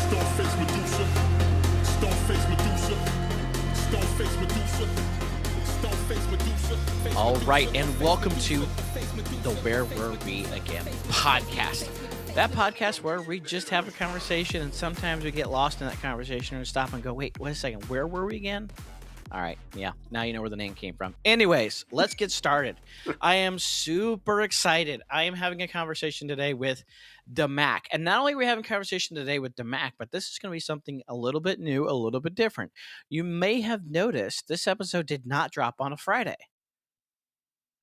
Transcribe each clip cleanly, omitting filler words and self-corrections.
Stoneface Medusa. Stoneface Medusa. Stoneface Medusa. Stoneface Medusa. All right, and welcome to the Where Were We Again podcast. That podcast where we just have a conversation and sometimes we get lost in that conversation and stop and go, wait a second, where were we again? All right, yeah, now you know where the name came from. Anyways, let's get started. I am super excited. I am having a conversation today with Damac. And not only are we having a conversation today with Damac, but this is going to be something a little bit new, a little bit different. You may have noticed this episode did not drop on a Friday.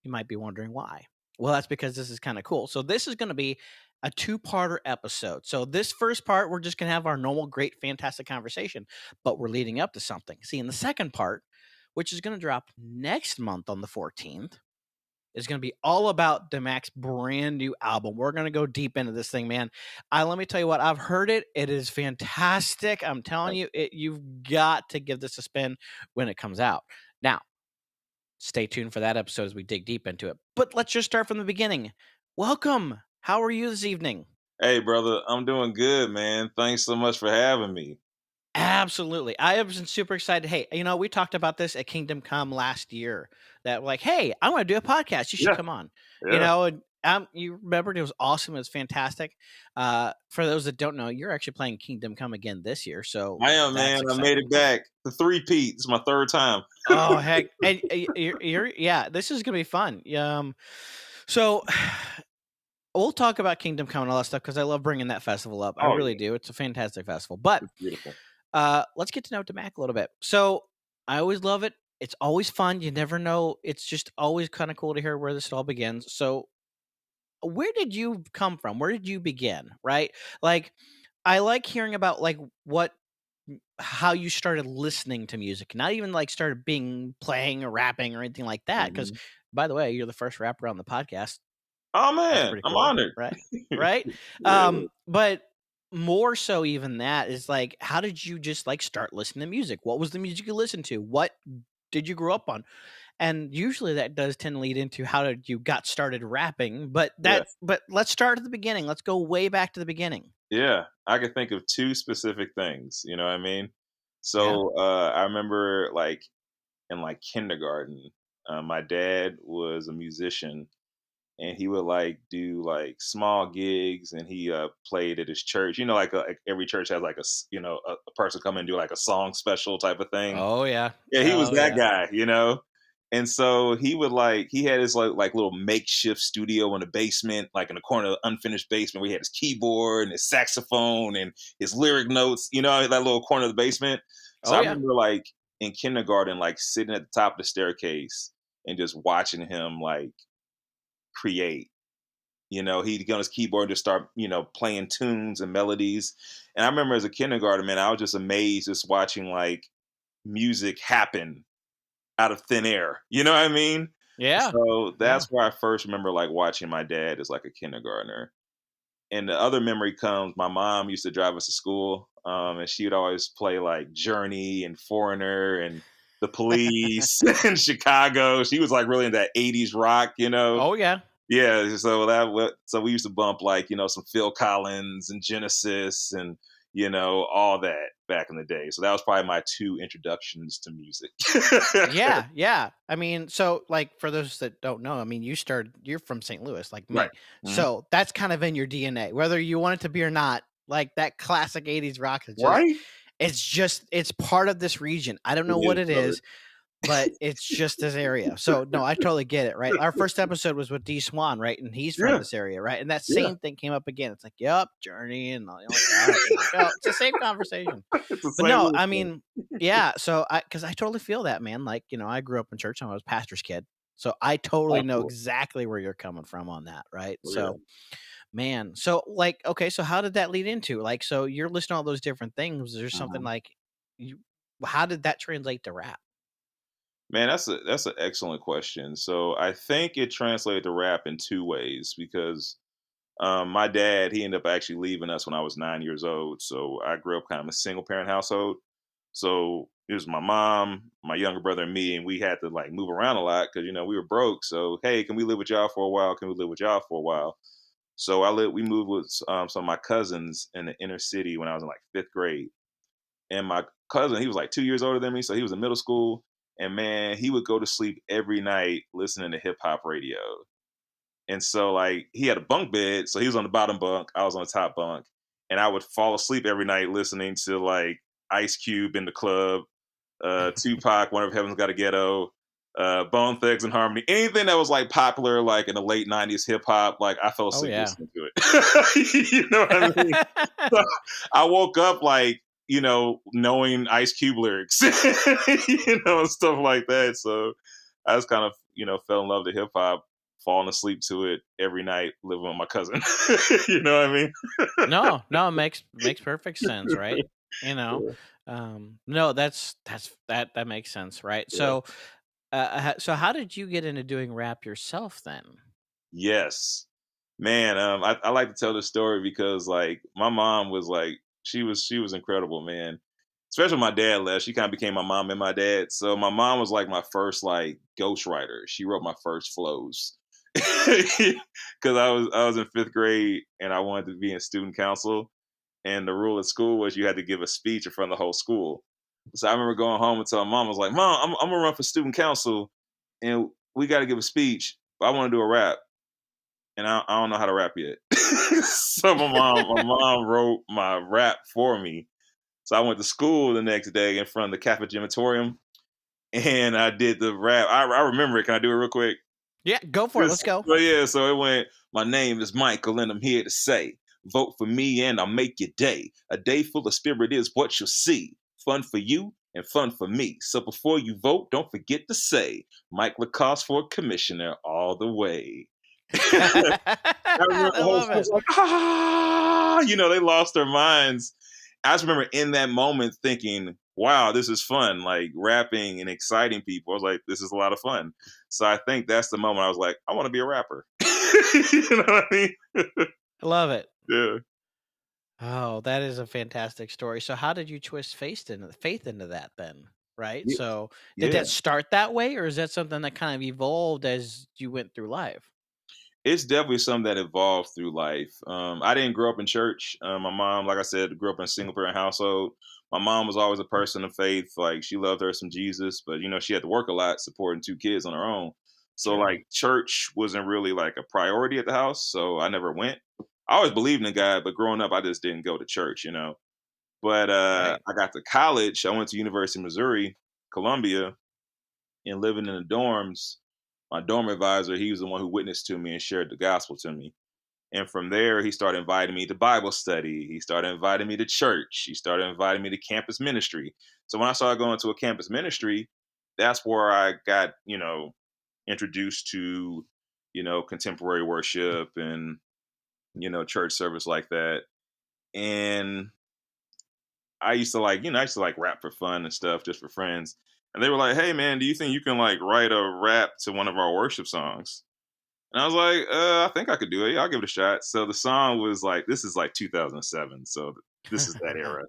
You might be wondering why. Well, that's because this is kind of cool. So this is going to be a two-parter episode. So this first part, we're just going to have our normal, great, fantastic conversation, but we're leading up to something. See, in the second part, which is going to drop next month on the 14th, is going to be all about Damac's brand new album. We're going to go deep into this thing, man. Let me tell you what, I've heard it. It is fantastic. I'm telling you, you've got to give this a spin when it comes out. Now, stay tuned for that episode as we dig deep into it. But let's just start from the beginning. Welcome. How are you this evening? Hey, brother, I'm doing good, man. Thanks so much for having me. Absolutely. I have been super excited. Hey, we talked about this at Kingdom Come last year that like, hey, I want to do a podcast. You should come on. Yeah. And you remembered it was awesome. It was fantastic. For those that don't know, you're actually playing Kingdom Come again this year. So I am, man. I made it back. The three-peat. It's my third time. Oh, heck. And this is going to be fun. So we'll talk about Kingdom Come and all that stuff because I love bringing that festival up. I really do. It's a fantastic festival. But it's beautiful. Let's get to know Damac a little bit. So I always love it. It's always fun. You never know. It's just always kind of cool to hear where this all begins. So where did you come from? Where did you begin? Right? Like, I like hearing about like how you started listening to music, not even like started playing or rapping or anything like that. Because by the way, you're the first rapper on the podcast. Oh man, cool, I'm honored. Right? Right? But more so even that is like, how did you just like start listening to music? What was the music you listened to? What did you grow up on? And usually that does tend to lead into how did you got started rapping, but let's start at the beginning. Let's go way back to the beginning. Yeah, I can think of two specific things, you know what I mean? So I remember like in like kindergarten, my dad was a musician and he would like do like small gigs and he played at his church. You know, like every church has like a person come and do like a song special type of thing. Oh yeah. Yeah, he was that guy, you know? And so he would he had his like little makeshift studio in the basement, like in the corner of the unfinished basement where he had his keyboard and his saxophone and his lyric notes, you know, that little corner of the basement. So I remember like in kindergarten, like sitting at the top of the staircase and just watching him like create. You know, he'd get on his keyboard and just start, playing tunes and melodies. And I remember as a kindergarten, man, I was just amazed just watching like music happen out of thin air. You know what I mean? Yeah. So that's where I first remember like watching my dad as like a kindergartner. And the other memory comes, my mom used to drive us to school, and she would always play like Journey and Foreigner and The Police and Chicago. She was like really into that 80s rock, you know? Oh yeah. Yeah. So we used to bump like, some Phil Collins and Genesis and, all that back in the day. So that was probably my two introductions to music. Yeah. I mean, so like for those that don't know, I mean, you're from St. Louis, like me. Right. Mm-hmm. So that's kind of in your DNA, whether you want it to be or not. Like that classic 80s rock is just, right? It's part of this region. I don't know what it is, but it's just this area. So no, I totally get it. Right. Our first episode was with D Swan, right? And he's from this area, right? And that same thing came up again. It's like, yep, Journey and all, it's the same conversation. I mean, yeah. So because I totally feel that, man. Like, I grew up in church and I was a pastor's kid. So I totally know exactly where you're coming from on that, right? So man, so like, okay, so how did that lead into like, so you're listening to all those different things. There's something like how did that translate to rap? Man, that's an excellent question. So I think it translated to rap in two ways because my dad, he ended up actually leaving us when I was 9 years old. So I grew up kind of a single parent household. So it was my mom, my younger brother, and me, and we had to like move around a lot because we were broke. So hey, can we live with y'all for a while? Can we live with y'all for a while? So we moved with some of my cousins in the inner city when I was in like 5th grade. And my cousin, he was like 2 years older than me, so he was in middle school. And man, he would go to sleep every night listening to hip hop radio. And so like he had a bunk bed, so he was on the bottom bunk, I was on the top bunk, and I would fall asleep every night listening to like Ice Cube in the club, Tupac, One of Heaven's Got a Ghetto, Bone Thugs and Harmony, anything that was like popular, like in the late '90s hip hop. Like I fell Oh asleep yeah. listening to it. You know what I mean? So I woke up like knowing Ice Cube lyrics, and stuff like that. So I just kind of fell in love with hip hop, falling asleep to it every night, living with my cousin. You know what I mean? No, it makes perfect sense, right? You know, Yeah. no, that makes sense, right? Yeah. So how did you get into doing rap yourself then? Yes. Man, I like to tell this story because like my mom was like she was incredible, man. Especially when my dad left. She kind of became my mom and my dad. So my mom was like my first like ghostwriter. She wrote my first flows. Cause I was in 5th grade and I wanted to be in student council. And the rule at school was you had to give a speech in front of the whole school. So I remember going home and telling mom, I was like, Mom, I'm gonna run for student council and we gotta give a speech, but I want to do a rap and I don't know how to rap yet. So my mom wrote my rap for me. So I went to school the next day in front of the cafeterium and I did the rap. I remember it. Can I do it real quick? Yeah, go for it. Let's go. So yeah, so it went, my name is Michael and I'm here to say, vote for me and I'll make your day. A day full of spirit is what you'll see. Fun for you and fun for me. So before you vote, don't forget to say, Mike Lacoste for commissioner all the way. I remember I the whole love school it. was like, they lost their minds. I just remember in that moment thinking, wow, this is fun, like rapping and exciting people. I was like, this is a lot of fun. So I think that's the moment I was like, I want to be a rapper. You know what I mean? I love it. Yeah. Oh, that is a fantastic story. So how did you twist faith into that then? Right? Yeah. So did Yeah. that start that way or is that something that kind of evolved as you went through life? It's definitely something that evolved through life. I didn't grow up in church. My mom, like I said, grew up in a single parent household. My mom was always a person of faith. Like she loved her some Jesus, but she had to work a lot supporting 2 kids on her own. So Sure. like church wasn't really like a priority at the house. So I never went. I always believed in God, but growing up, I just didn't go to church. But Right. I got to college. I went to University of Missouri, Columbia, and living in the dorms. My dorm advisor, he was the one who witnessed to me and shared the gospel to me. And from there, he started inviting me to Bible study. He started inviting me to church. He started inviting me to campus ministry. So when I started going to a campus ministry, that's where I got, introduced to, contemporary worship and, church service like that. And I used to like rap for fun and stuff, just for friends. And they were like, "Hey man, do you think you can like write a rap to one of our worship songs?" And I was like, I think I could do it. Yeah, I'll give it a shot. So the song was like, this is like 2007. So this is that era.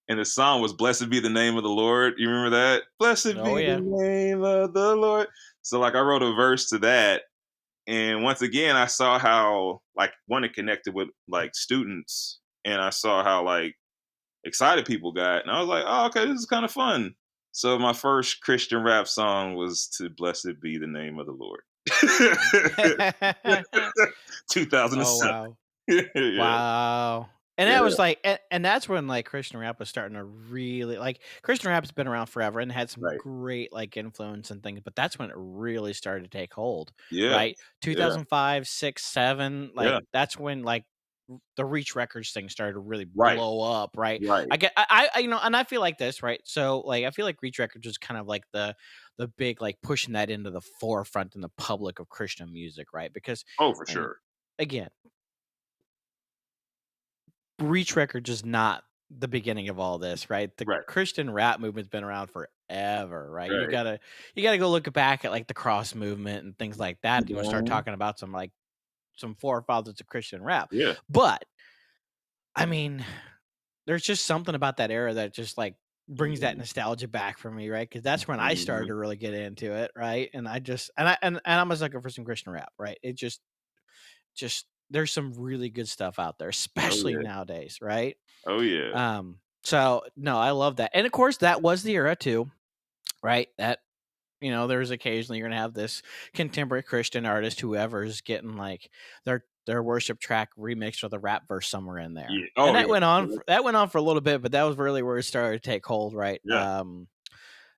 And the song was Blessed Be the Name of the Lord. You remember that? Blessed Oh be the yeah. name of the Lord. So like I wrote a verse to that. And once again, I saw how like one, it connected with like students. And I saw how like excited people got. And I was like, oh, okay, this is kind of fun. So my first Christian rap song was to Blessed Be the Name of the Lord. Oh 2007. wow. Yeah. Wow. And that Yeah. was like and that's when like Christian rap was starting to really like Christian rap's been around forever and had some Right. great like influence and things, but that's when it really started to take hold, Yeah. right? Yeah. 2005, 6, 7, like Yeah. that's when like the Reach Records thing started to really Right. blow up, right? Right. And I feel like this, right? So like I feel like Reach Records was kind of like the big like pushing that into the forefront in the public of Christian music, right? Because Oh, for I mean, sure. again, Reach Records is not the beginning of all this, right? The Right. Christian rap movement's been around forever, right? You Right. gotta go look back at like the cross movement and things like that. You want to start Mhm. talking about some forefathers of Christian rap. Yeah. But I mean, there's just something about that era that just like brings that Mhm. nostalgia back for me, right? Because that's when I started Mhm. to really get into it, right? And I just and I'm a sucker for some Christian rap, right? It just there's some really good stuff out there, Oh especially yeah. nowadays, right? Oh yeah. So no, I love that. And of course that was the era too, right? That there's occasionally you're gonna have this contemporary Christian artist, whoever's getting like their worship track remixed with a rap verse somewhere in there. Yeah. And Oh that yeah. went on for a little bit, but that was really where it started to take hold, right? Yeah.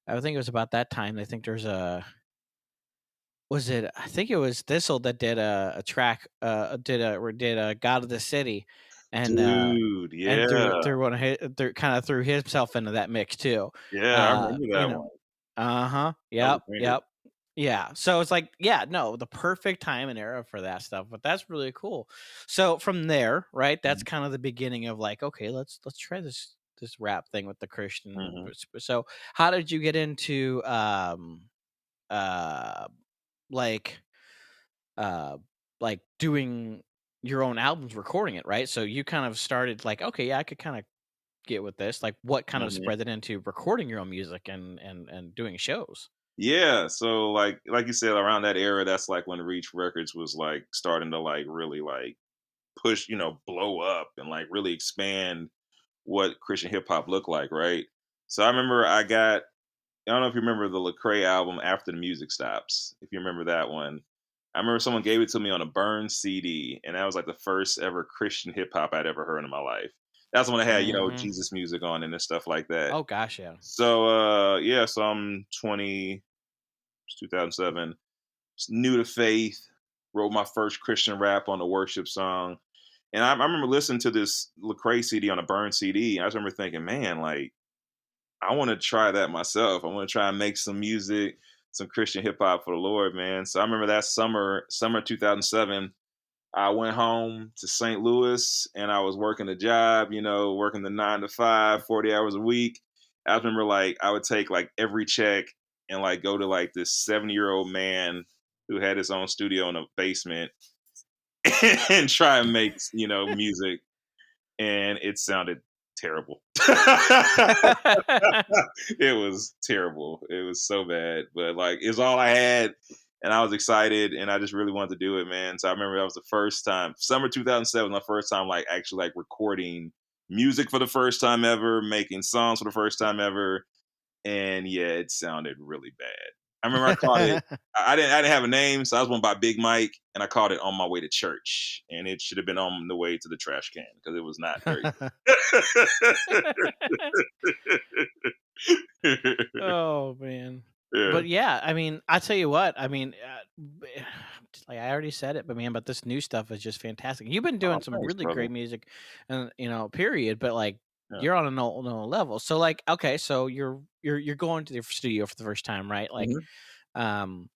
I think it was about that time. I think I think it was Thistle that did a track, did a God of the City, and Dude. Yeah. threw himself into that mix too. Yeah. I remember You that know, one. That was yep, a banger. yep, yeah. So it's like, yeah, no, the perfect time and era for that stuff. But that's really cool. So from there, right, that's kind of the beginning of like, okay, let's try this rap thing with the Christian. Mm-hmm. So how did you get into uh like uh like doing your own albums, recording it, right? So you kind of started like, okay, yeah, I could kind of get with this. Like, what kind of Mm-hmm. spread it into recording your own music and doing shows? Yeah, so like you said, around that era, that's like when Reach Records was like starting to like really like push, blow up and like really expand what Christian hip hop looked like, right? So I remember I don't know if you remember the Lecrae album After the Music Stops, if you remember that one. I remember someone gave it to me on a burned CD, and that was like the first ever Christian hip hop I'd ever heard in my life. That's when I had, Hmm. Jesus music on and stuff like that. Oh gosh, yeah. So yeah, so I'm 20, it's 2007, new to faith, wrote my first Christian rap on a worship song. And I remember listening to this Lecrae CD on a burn CD. And I just remember thinking, man, like, I want to try that myself. I want to try and make some music, some Christian hip hop for the Lord, man. So I remember that summer 2007, I went home to St. Louis and I was working a job, working the 9 to 5, 40 hours a week. I remember like I would take like every check and like go to like this 70-year-old man who had his own studio in a basement and try and make, music. And it sounded terrible. It was terrible. It was so bad, but like it's all I had, and I was excited, and I just really wanted to do it, man. So I remember that was the first time, summer 2007, my first time like actually like recording music for the first time ever, making songs for the first time ever, and yeah, it sounded really bad. I remember I called it. I didn't have a name, so I was going by Big Mike, and I called it "On My Way to Church," and it should have been "On the Way to the Trash Can" because it was not very good. Oh man. Yeah. But yeah, I mean, I tell you what, I mean, like I already said it, but man, but this new stuff is just fantastic. You've been doing Oh, some thanks, really brother. great music, and period. But like, Yeah. you're on a no level. So like, okay, so you're going to the studio for the first time, right? Like, Mhm. um,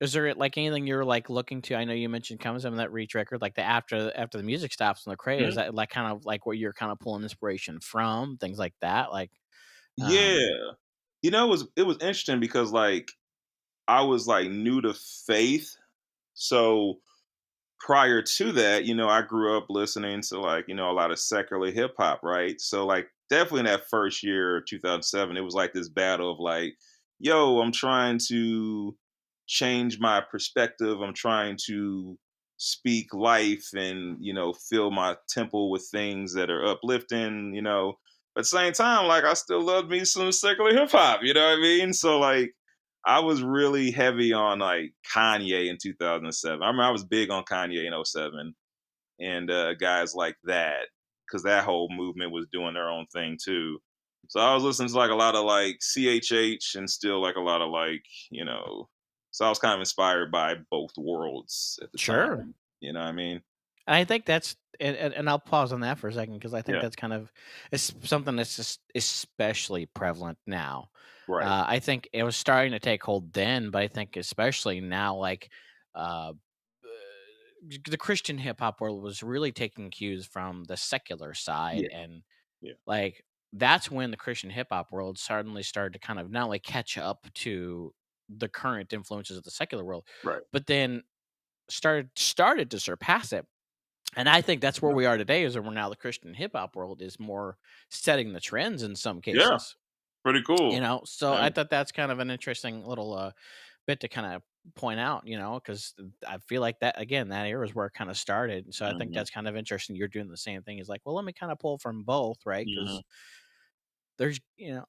is there like anything you're like looking to? I know you mentioned coming some of that Reach record, like the after the music stops on the Cray. Is Mhm. that like kind of like where you're kind of pulling inspiration from, things like that? Like, um, Yeah. It was interesting because like I was like new to faith. So prior to that, I grew up listening to like, a lot of secular hip hop, right? So like definitely in that first year, 2007, it was like this battle of like, yo, I'm trying to change my perspective. I'm trying to speak life and, fill my temple with things that are uplifting, But at the same time, like I still love me some secular hip hop, you know what I mean? So like I was really heavy on like Kanye in 2007. I remember I was big on Kanye in '07 and guys like that because that whole movement was doing their own thing too. So I was listening to like a lot of like CHH and still like a lot of like, so I was kind of inspired by both worlds at the sure. time. You know what I mean? I think that's and I'll pause on that for a second because I think Yeah. that's kind of it's something that's just especially prevalent now. Right. I think it was starting to take hold then, but I think especially now, like uh, the Christian hip hop world was really taking cues from the secular side, Yeah. and Yeah. like that's when the Christian hip hop world suddenly started to kind of not only catch up to the current influences of the secular world, Right. but then started to surpass it. And I think that's where Yeah. we are today, is that we're now the Christian hip hop world is more setting the trends in some Yeah. cases. Pretty cool. So Yeah. I thought that's kind of an interesting little bit to kind of point out, because I feel like that again, that era is where it kind of started. And so I think Mhm. that's kind of interesting. You're doing the same thing. Is like, well, let me kind of pull from both, right? Mhm. Because there's,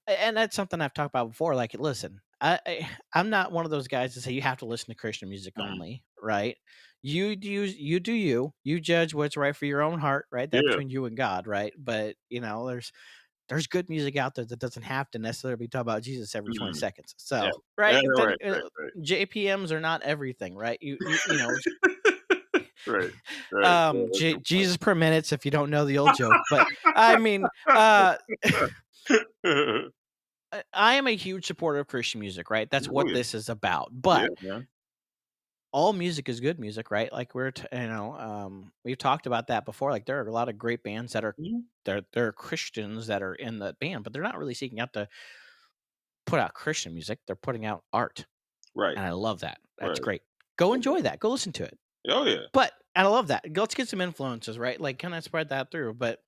and that's something I've talked about before. Like, listen, I'm not one of those guys that say you have to listen to Christian music Mhm. only, right? You judge what's right for your own heart, right? That's Yeah. between you and God, right? But there's good music out there that doesn't have to necessarily be talking about Jesus every 20 Mhm. seconds. Yeah. So, Yeah, right? right, right, right. JPMs are not everything, right? Right, right. Yeah, that's a good Jesus per minutes if you don't know the old joke. But I mean, point. I am a huge supporter of Christian music, right? That's Oh, what yeah. this is about. Yeah, But man. all music is good music, right? Like we've talked about that before. Like there are a lot of great bands that are Mhm. they're Christians that are in the band, but they're not really seeking out to put out Christian music. They're putting out art, Right, and I love that. That's right. great. Go enjoy that. Go listen to it. Oh, yeah. But and I love that. Let's get some influences, right? Like kind of spread that through. But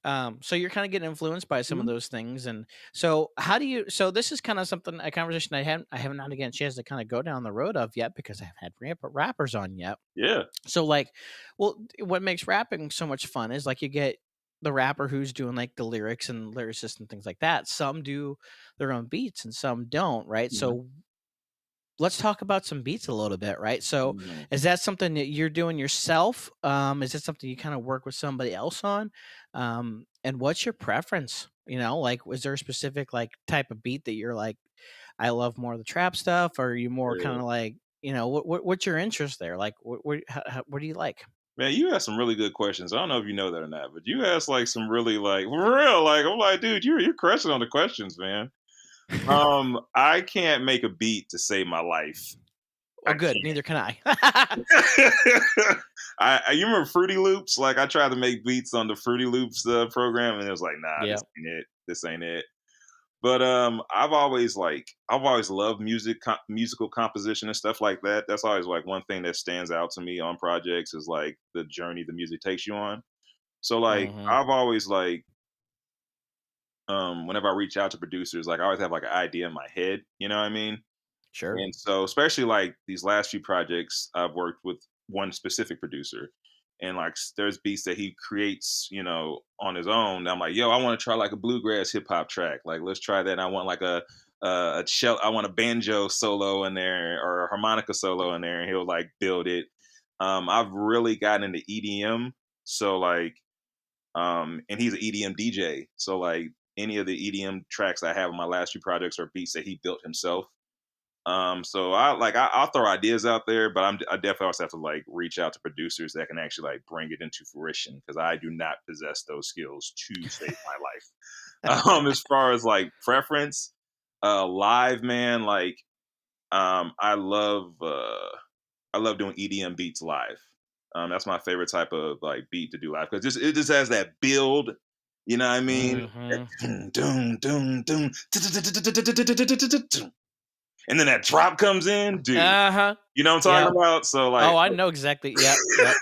so you're kind of getting influenced by some of Mhm. those things. And so how do you so this is kind of a conversation I haven't had a chance to kind of go down the road of yet because I haven't had rappers on yet. Yeah. So like, well, what makes rapping so much fun is like you get the rapper who's doing like the lyrics and lyricists and things like that. Some do their own beats and some don't, right? Mhm. So let's talk about some beats a little bit, right? So Mhm. is that something that you're doing yourself? Is it something you kind of work with somebody else on? And what's your preference? Like was there a specific like type of beat that you're like, I love more of the trap stuff, or are you more kind Yeah. of like, what's your interest there? Like, what do you like? Man, you asked some really good questions. I don't know if you know that or not, but you asked like some really like for real. Like I'm like, dude, you're crushing on the questions, man. I can't make a beat to save my life. Oh, I good. can't. Neither can I. You remember Fruity Loops? Like I tried to make beats on the Fruity Loops program, and it was like, nah, Yeah. this ain't it. This ain't it. But I've always loved musical composition and stuff like that. That's always like one thing that stands out to me on projects is like the journey the music takes you on. So like Hmm. I've always like whenever I reach out to producers, like I always have like an idea in my head, you know what I mean? Sure. And so, especially like these last few projects, I've worked with one specific producer, and like there's beats that he creates, on his own. And I'm like, yo, I want to try like a bluegrass hip hop track. Like, let's try that. And I want like a shell. I want a banjo solo in there or a harmonica solo in there, and he'll like build it. I've really gotten into EDM, so like, and he's an EDM DJ, so like any of the EDM tracks I have on my last few projects are beats that he built himself. So I'll throw ideas out there, but I definitely also have to like reach out to producers that can actually like bring it into fruition because I do not possess those skills to save my life. As far as like preference, live man, like I love doing EDM beats live. That's my favorite type of like beat to do live because it just has that build. You know what I mean? Hmm. That and then that drop comes in, dude. Uh-huh. You know what I'm Yeah. talking about? So like, Oh, I know exactly. Yep. Yep.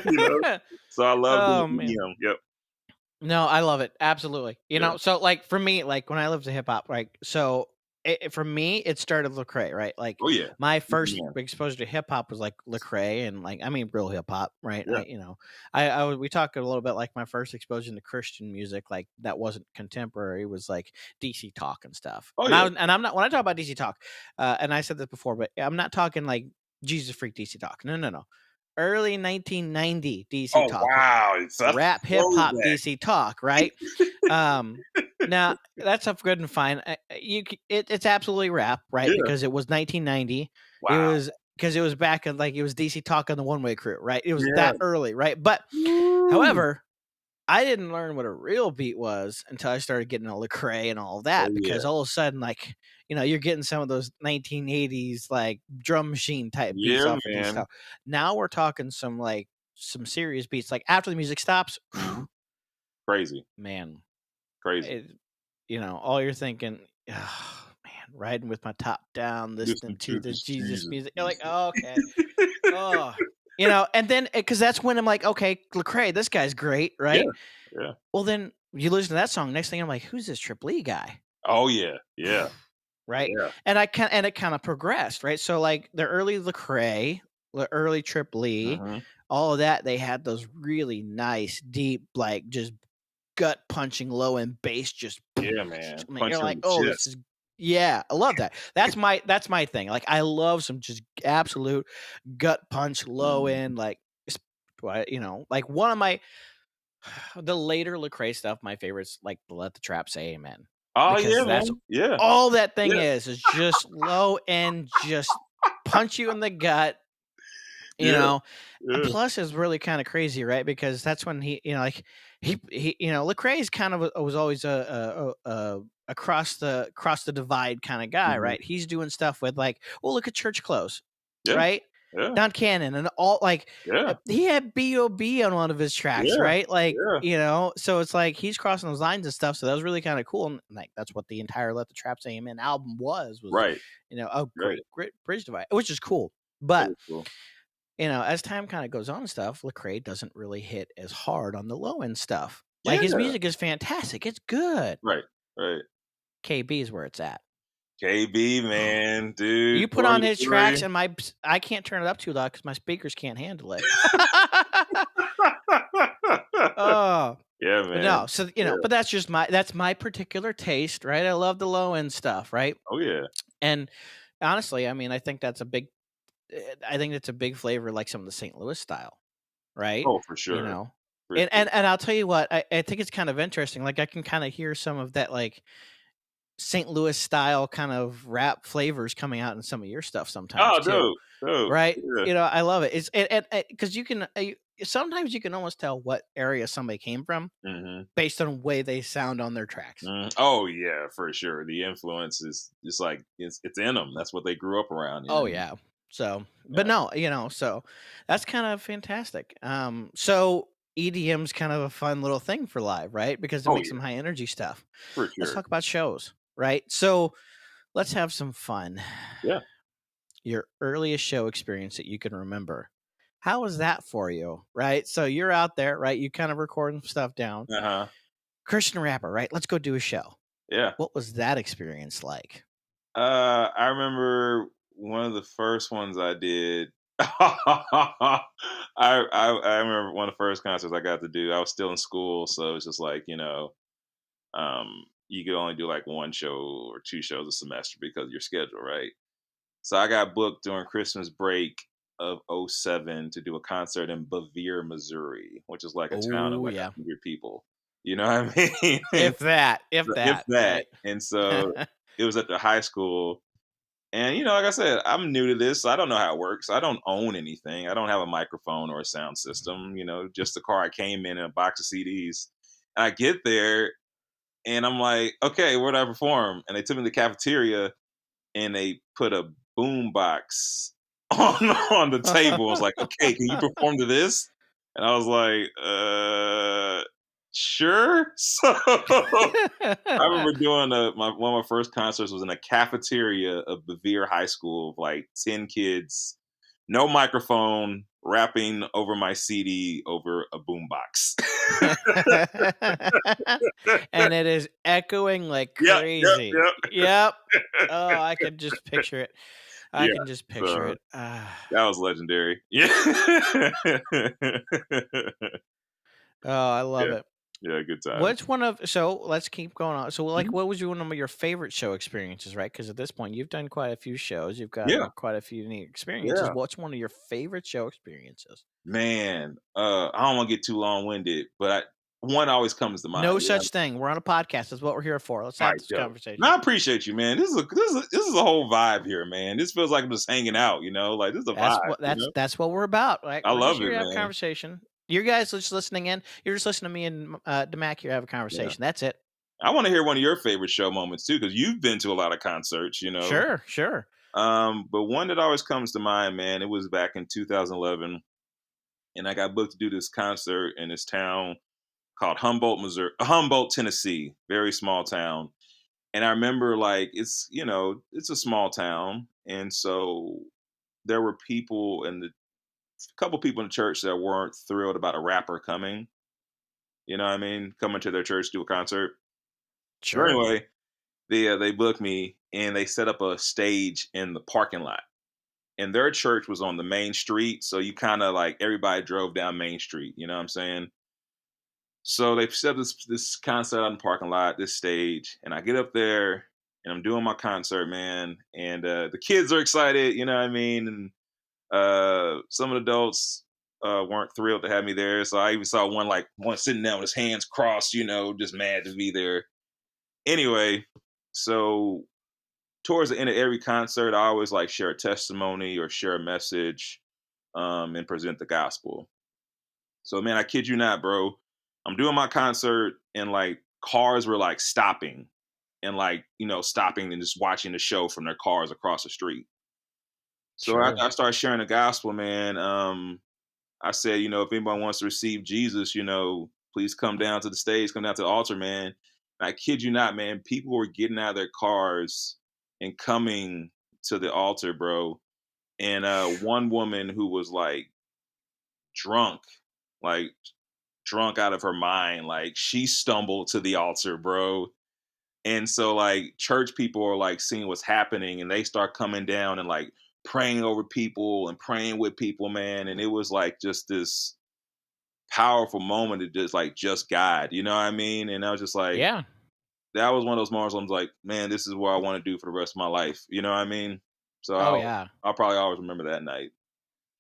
you know. So I love doing Oh man. EDM. Yep. No, I love it. Absolutely. Yeah. So like for me, like when I lived to hip hop, like so for me, it started Lecrae, right? Like Oh yeah. my first Man. exposure to hip hop was like Lecrae and like I mean real hip hop, right? Yeah. We talked a little bit like my first exposure to Christian music, like that wasn't contemporary, was like DC Talk and stuff. Oh And yeah. I'm not when I talk about DC Talk, and I said this before, but I'm not talking like Jesus Freak DC Talk. No, no, no. Early 1990 DC Oh Talk, wow. It's a rap hip hop throwback. DC Talk, right? Now that's up good and fine. It's absolutely rap, right? Yeah. Because it was 1990. It Wow. was because it was back in like it was DC Talk on the One Way Crew, right? It was Yeah. that early, right? But Woo. however, I didn't learn what a real beat was until I started getting a Lecrae and all of Oh that yeah. because all of a sudden, like, you're getting some of those 1980s like drum machine type beats Yeah, off of DC man. Talk. Now we're talking some serious beats. Like after the music stops, Mhm. Crazy. man, Crazy. it, all you're thinking, oh, man, riding with my top down, listening Listen to to the this Jesus Jesus music. You're like, music. oh, okay. Oh, and then because that's when I'm like, okay, Lecrae, this guy's great, Yeah. right? Yeah. Well, then you listen to that song. Next thing I'm like, who's this Triple E guy? Oh yeah. Yeah. right? Yeah. And it kind of progressed, right? So like the early Lecrae, the early Trip Lee, Mm-hmm. all of that, they had those really nice, deep, like just gut punching low end bass. Just Yeah, man. I mean, Punch you're you in like, the oh, this chest. is yeah, I love that. That's my thing. Like I love some just absolute gut punch low Mhm. end, like like one of my the later Lecrae stuff. My favorites, like Let the Trap Say Amen, Oh because yeah, that's man. Yeah. all that thing Yeah. is just low end, just punch you in the gut, Yeah. and Yeah. plus is really kind of crazy, right? Because that's when he, like he Lecrae's kind of was always a across the divide kind of guy, Mhm. right? He's doing stuff with like, well, look at Church Close, Yeah. right? Yeah. Don Cannon and all like Yeah. he had B.O.B. on one of his tracks, Yeah. right? Like, Yeah. so it's like he's crossing those lines and stuff. So that was really kind of cool. And like that's what the entire Let the Trap Say Amen album was, Right. a Right. great bridge divide, which is cool. But That is cool. as time kind of goes on and stuff, Lecrae doesn't really hit as hard on the low end stuff. Like his Yeah. music is fantastic. It's good. Right. Right. KB is where it's at. KB, man, You dude. put on Glory, his tracks glory. and I can't turn it up too loud because my speakers can't handle it. Oh, Yeah, but man. no. So, Yeah. but that's my particular taste, right? I love the low end stuff, right? Oh yeah. And honestly, I mean, I think it's a big flavor like some of the St. Louis style, right? Oh, for You sure. know, For and sure. and I'll tell you what, I think it's kind of interesting. Like I can kind of hear some of that like St. Louis style kind of rap flavors coming out in some of your stuff sometimes Oh, too, dope. Dope. right? Yeah. I love it. It's because you can sometimes you can almost tell what area somebody came from Mm-hmm. based on the way they sound on their tracks. Oh yeah, for sure. The influence is just like it's in them. That's what they grew up around. You Oh know. yeah. So, but Yeah. no, so that's kind of fantastic. So EDM's kind of a fun little thing for live, right? Because it Oh makes some yeah, high energy stuff. for Let's sure. talk about shows, right? So let's have some fun. Yeah. Your earliest show experience that you can remember. How was that for you? Right? So you're out there, right? You kind of recording stuff down. Uh huh. Christian rapper, right? Let's go do a show. Yeah. What was that experience like? I remember one of the first ones I did. I remember one of the first concerts I got to do. I was still in school, so it's just like you could only do like one show or two shows a semester because of your schedule, right? So I got booked during Christmas break of '07 to do a concert in Bevier, Missouri, which is like a town of Oh like yeah. 100 people. You know what I mean? And If if that, that. right? And so it was at the high school. And like I said, I'm new to this. So I don't know how it works. I don't own anything. I don't have a microphone or a sound system, just the car I came in and a box of CDs. And I get there and I'm like, okay, where do I perform? And they took me to the cafeteria and they put a boom box on the table. I was like, okay, can you perform to this? And I was like, sure. So I remember doing one of my first concerts was in a cafeteria of Bevier High School of like 10 kids, no microphone, rapping over my CD over a boombox. And it is echoing like Yep, yep, crazy. yep. Yep. Oh, I can just picture it. I Yeah. can just picture So it. that was legendary. Yeah. Oh, I love Yeah. it. Yeah, good time. What's one of so let's keep going on. So like Mhm. what was one of your favorite show experiences, right? Because at this point you've done quite a few shows, you've Yeah. gotten quite a few unique experiences. Yeah. What's one of your favorite show experiences? Man, I don't want to get too long winded, but one always comes to No mind. such thing. We're on a podcast. That's what we're here for. Let's All have right, this dope. conversation. No, I appreciate you, man. This is a whole vibe here, man. This feels like I'm just hanging out, like this is a vibe. That's what we're about. Like I we're just love here it, to have a man. conversation. You guys just listening in. You're just listening to me and Damac here have a conversation. That's it. I want to hear one of your favorite show moments too, because you've been to a lot of concerts, Sure. But one that always comes to mind, man, it was back in 2011, and I got booked to do this concert in this town called Humboldt, Tennessee, very small town. And I remember like it's a small town, and so there were people and a couple people in the church that weren't thrilled about a rapper coming. You know what I mean? Coming to their church to do a concert. So Sure. anyway, they booked me and they set up a stage in the parking lot. And their church was on the main street, so you kind of like everybody drove down Main Street. You know what I'm saying? So they set this concert out in the parking lot, this stage, and I get up there and I'm doing my concert, man. And the kids are excited, you know what I mean? And some of the adults weren't thrilled to have me there. So I even saw one sitting down with his hands crossed, just mad to be there. Anyway, so towards the end of every concert, I always like share a testimony or share a message and present the gospel. So man, I kid you not, bro. I'm doing my concert and like cars were like stopping and like, stopping and just watching the show from their cars across the street. So Sure. I started sharing the gospel, man. I said, if anybody wants to receive Jesus, please come down to the stage, come down to the altar, man. And I kid you not, man, people were getting out of their cars and coming to the altar, bro. And one woman who was like drunk, like drunk out of her mind, like she stumbled to the altar, bro. And so like church people are like seeing what's happening and they start coming down and like praying over people and praying with people, man. And it was like just this powerful moment to just God, you know what I mean? And I was just like, Yeah. that was one of those moments where I was like, man, this is what I want to do for the rest of my life. You know what I mean? So Oh yeah. I'll probably always remember that night.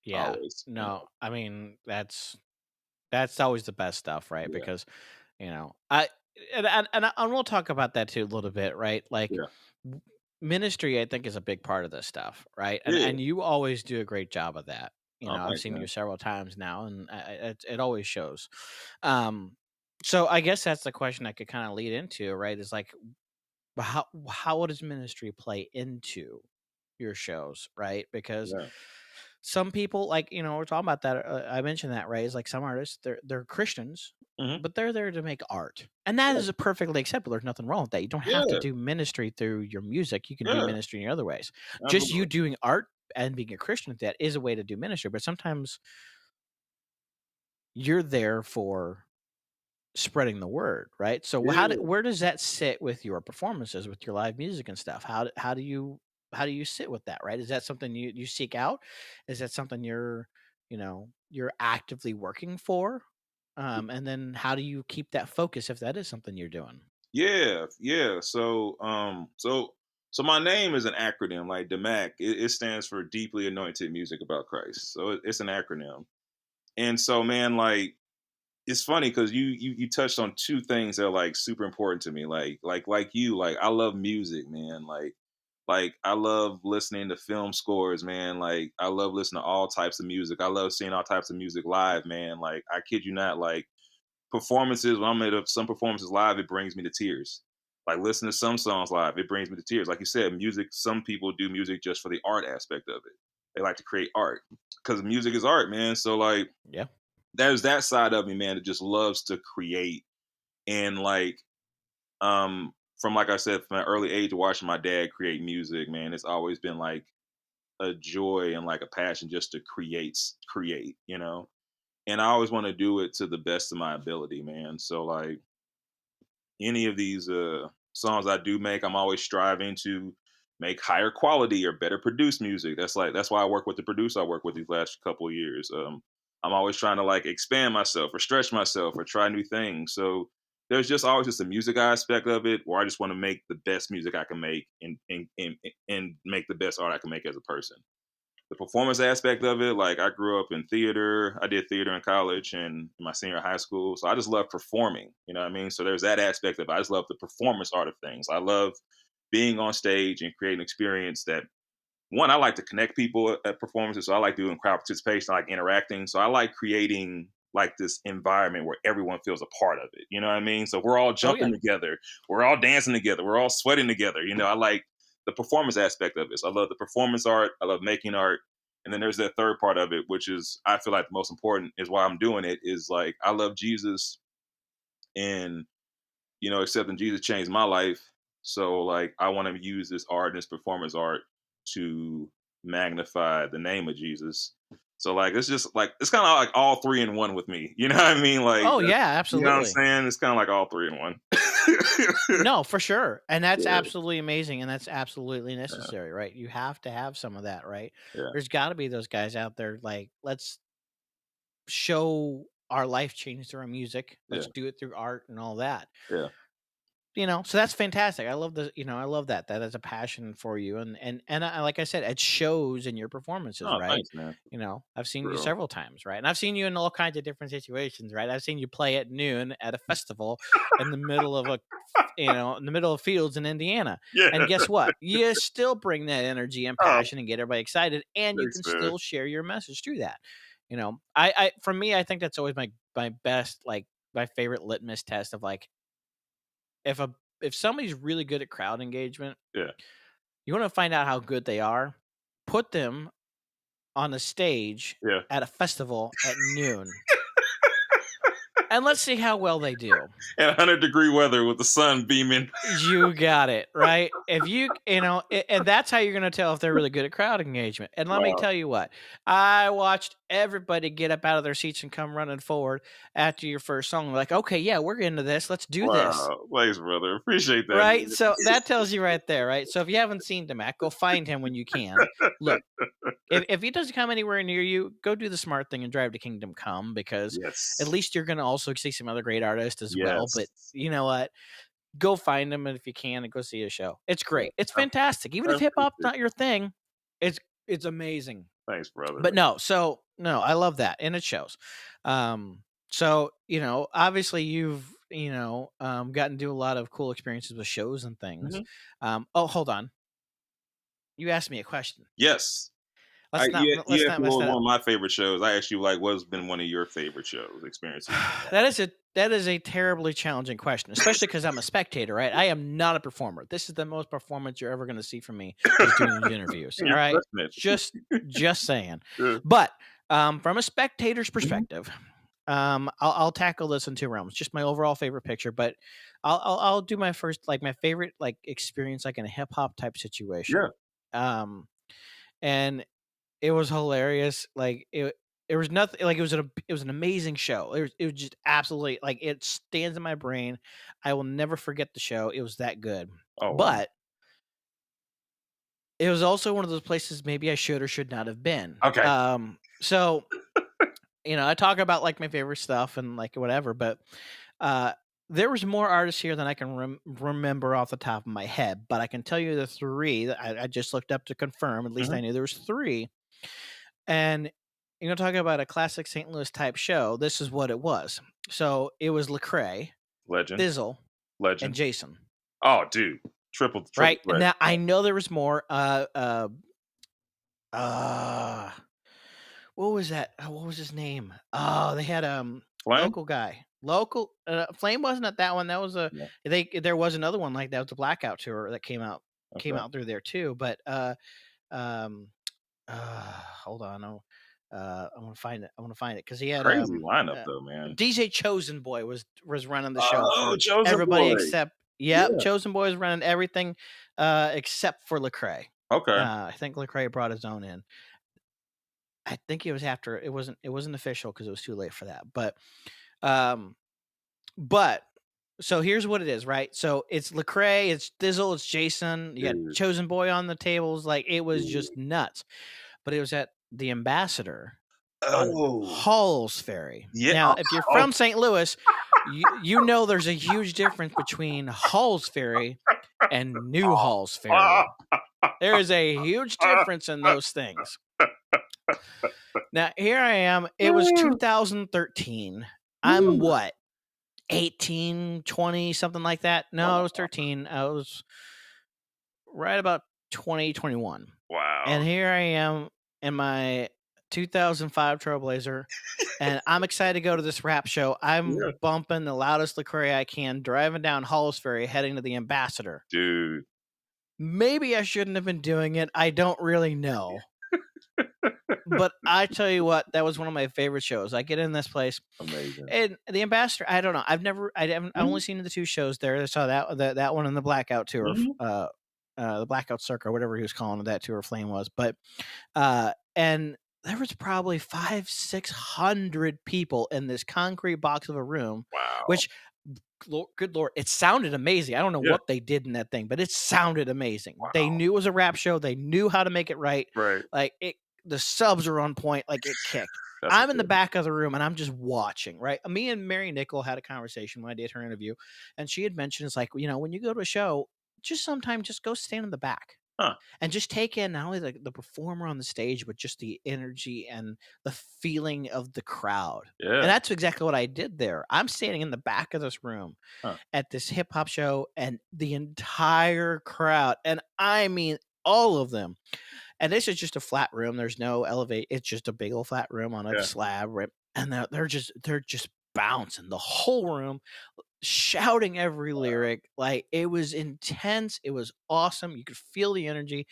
Yeah. Always. No, I mean that's always the best stuff, right? Yeah. Because I and we'll talk about that too a little bit, right? Like Yeah. ministry, I think, is a big part of this stuff, right? And Yeah. and you always do a great job of that. Oh, I've thanks, seen man. you several times now, and it always shows. So I guess that's the question I could kind of lead into, right? Is like, how does ministry play into your shows, right? Because Yeah. some people, like, we're talking about that. I mentioned that, right? Is like some artists, they're Christians, Hmm. but they're there to make art, and that Yeah. is perfectly acceptable. There's nothing wrong with that. You don't have to Yeah. do ministry through your music. You can do Yeah. ministry in other ways. Just you Absolutely. doing art and being a Christian at that is a way to do ministry. But sometimes you're there for spreading the word, right? So Yeah. where does that sit with your performances, with your live music and stuff? How do you sit with that, right? Is that something you seek out? Is that something you're actively working for? And then how do you keep that focus if that is something you're doing? Yeah. Yeah. So my name is an acronym, like DAMAC. It stands for Deeply Anointed Music About Christ. So it's an acronym. And so, man, like it's funny because you touched on two things that are like super important to me. Like you, like I love music, man. Like I love listening to film scores, man. Like I love listening to all types of music. I love seeing all types of music live, man. Like I kid you not, like performances when I'm at some performances live, it brings me to tears. Like listening to some songs live, it brings me to tears. Like you said, music. Some people do music just for the art aspect of it. They like to create art because music is art, man. So like Yeah. there's that side of me, man, that just loves to create and like from like I said, from an early age watching my dad create music, man, it's always been like a joy and like a passion just to create. And I always want to do it to the best of my ability, man. So like any of these songs I do make, I'm always striving to make higher quality or better produced music. That's why I work with the producer I work with these last couple of years. I'm always trying to like expand myself or stretch myself or try new things. So there's just always just a music aspect of it where I just want to make the best music I can make and make the best art I can make as a person. The performance aspect of it, like I grew up in theater. I did theater in college and in my senior high school. So I just love performing. You know what I mean? So there's that aspect of it. I just love the performance art of things. I love being on stage and creating an experience that one, I like to connect people at performances. So I like doing crowd participation, I like interacting. So I like creating like this environment where everyone feels a part of it. You know what I mean? So we're all Oh yeah. jumping together, we're all dancing together, we're all sweating together. I like the performance aspect of it. So I love the performance art, I love making art. And then there's that third part of it, which is I feel like the most important is why I'm doing it, is like I love Jesus and accepting Jesus changed my life. So like I want to use this art and this performance art to magnify the name of Jesus. So like it's just like it's kind of like all three in one with me. You know what I mean? Like Oh yeah, you know what I'm absolutely. saying? It's kind of like all three in one. No, for sure. And that's Yeah. absolutely amazing, and that's absolutely necessary, right? You have to have some of that, right? Yeah. There's got to be those guys out there like, let's show our life change through our music. Yeah. Let's do it through art and all that. Yeah. So that's fantastic. I love I love that is a passion for you, and like I said, it shows in your performances, Oh, right? thanks, man. I've seen you Bro. several times, right? And I've seen you in all kinds of different situations, right? I've seen you play at noon at a festival in the middle of in the middle of fields in Indiana. Yeah. And guess what? You still bring that energy and Oh, passion and get everybody excited, and you thanks, can man. still share your message through that. I for me, I think that's always my best, like my favorite litmus test of like, if somebody's really good at crowd engagement, Yeah. you want to find out how good they are, put them on a stage Yeah. at a festival at noon. And let's see how well they do. And 100-degree weather with the sun beaming. You got it, right? If and that's how you're going to tell if they're really good at crowd engagement. And let me Wow. tell you what, I watched everybody get up out of their seats and come running forward after your first song. Like, okay, yeah, we're into this. Let's do this. Wow. Thanks, brother. Appreciate that. Right? Man. So that tells you right there, right? So if you haven't seen Damac, go find him when you can. Look, if he doesn't come anywhere near you, go do the smart thing and drive to Kingdom Come, because Yes. at least you're going to also see some other great artists as well. Yes. But you know what? Go find him, and if you can, and go see a show. It's great. It's fantastic. Even if hip hop's not your thing, it's amazing. Thanks, brother. But no, I love that, and it shows. So obviously you've gotten to do a lot of cool experiences with shows and things. Oh, hold on. You asked me a question. Yes. Let's not you mess asked me that one up. of my favorite shows. I asked you, like, what's been one of your favorite shows, experiences? That is a terribly challenging question, especially because I'm a spectator, right? I am not a performer. This is the most performance you're ever going to see from me, is doing these interviews. All right, just saying. Yeah. But from a spectator's perspective, I'll tackle this in two realms. Just my overall favorite picture, but I'll do my first, like my favorite like experience, like in a hip hop type situation. Yeah. And it was hilarious. Like it was nothing. Like it was an amazing show. It was just absolutely, like, it stands in my brain. I will never forget the show. It was that good. Oh, wow. But it was also one of those places maybe I should or should not have been. Okay. So I talk about like my favorite stuff and like whatever, but there was more artists here than I can remember off the top of my head. But I can tell you the three that I just looked up to confirm. At least I knew there was three. And talking about a classic St. Louis type show, this is what it was. So it was Lecrae, Legend. Thizzle, Legend. and Jason. Oh, dude. Triple right. threat. Now I know there was more. What was that? What was his name? Oh, they had Flame? local guy. Local Flame wasn't at that one. That was there was another one like that. It was the Blackout tour that came out through there too. But hold on. I want to find it because he had crazy lineup though, man. DJ Chosen Boy was running the show. Oh, Chosen everybody Boy. Except yeah, Chosen Boy was running everything except for Lecrae. Okay. I think Lecrae brought his own in. I think it was after it wasn't official because it was too late for that. But so here's what it is, right? So it's Lecrae, it's Thizzle, it's Jason. You got Chosen Boy on the tables. Like it was just nuts. But it was at the Ambassador on Halls Ferry. Yeah. Now, if you're from St. Louis, you know there's a huge difference between Halls Ferry and New Halls Ferry. There is a huge difference in those things. Now, here I am. It was 2013. I'm what? 18, 20, something like that? No, I was 13. I was right about 2021. Wow. And here I am in my 2005 Trailblazer, and I'm excited to go to this rap show. I'm bumping the loudest Lecrae I can, driving down Halls Ferry, heading to the Ambassador. Dude. Maybe I shouldn't have been doing it. I don't really know. But I tell you what, that was one of my favorite shows. I get in this place. Amazing. And the Ambassador, I don't know. I've only seen the two shows there. I saw that one in the Blackout tour, the Blackout Circle, whatever he was calling it, that tour Flame was. But and there was probably 500-600 people in this concrete box of a room. Wow. Which good Lord, it sounded amazing. I don't know Yeah. what they did in that thing, but it sounded amazing. Wow. They knew it was a rap show. They knew how to make it right. Right. Like the subs are on point. Like it kicked. That's I'm in the good. back of the room and I'm just watching, right? Me and Mary Nickel had a conversation when I did her interview, and she had mentioned, it's like, when you go to a show, just sometimes just go stand in the back. Huh. And just take in not only the performer on the stage, but just the energy and the feeling of the crowd. Yeah. And that's exactly what I did there. I'm standing in the back of this room at this hip hop show, and the entire crowd, and I mean all of them. And this is just a flat room. There's no elevate. It's just a big old flat room on a slab, right? And they're just bouncing the whole room, shouting every lyric. Like, it was intense. It was awesome. You could feel the energy.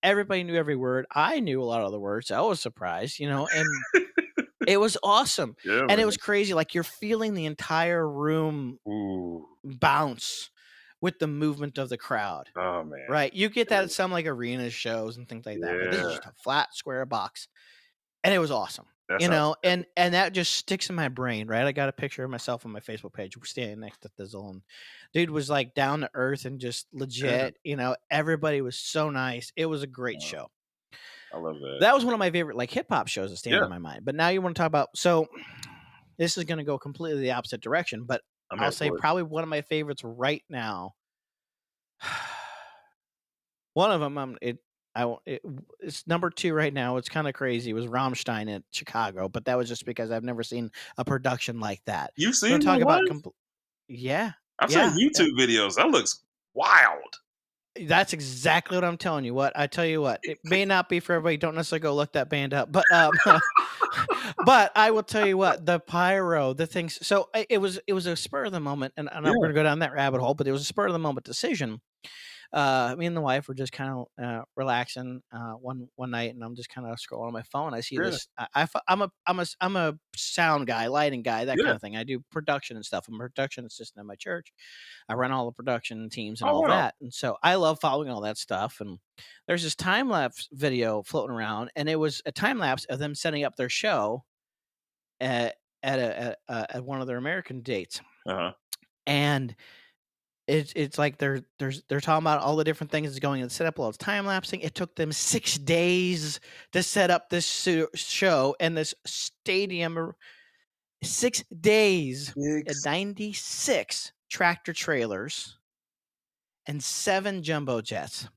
Everybody knew every word. I knew a lot of the words. I was surprised, and it was awesome. Yeah, And it was crazy. Like, you're feeling the entire room bounce with the movement of the crowd. Oh man. Right. You get that at some like arena shows and things like that. But this is just a flat square box. And it was awesome. And that just sticks in my brain, right? I got a picture of myself on my Facebook page standing next to Thizzle, and dude was like down to earth and just legit. Everybody was so nice. It was a great show. I love that. That was one of my favorite like hip hop shows that stand in my mind. But now you want to talk about, so this is going to go completely the opposite direction, but I'll say probably one of my favorites right now. One of them, it's number 2 right now. It's kind of crazy. It was Rammstein at Chicago, but that was just because I've never seen a production like that. You've seen talk it about live? Yeah. I've seen YouTube videos. That looks wild. That's exactly what I'm telling you. I tell you what, it may not be for everybody. Don't necessarily go look that band up, but but I will tell you what, the pyro, the things. So it was a spur of the moment, and I'm not going to go down that rabbit hole, but it was a spur of the moment decision. Me and the wife were just kind of relaxing one night, and I'm just kind of scrolling on my phone. I see this. I'm a sound guy, lighting guy, that kind of thing. I do production and stuff. I'm a production assistant at my church. I run all the production teams and all that, and so I love following all that stuff. And there's this time lapse video floating around, and it was a time lapse of them setting up their show at one of their American dates, and it's like they're talking about all the different things that's going on. Set up all this time lapsing. It took them 6 days to set up this show and this stadium. 6 days, 96 tractor trailers, and 7 jumbo jets.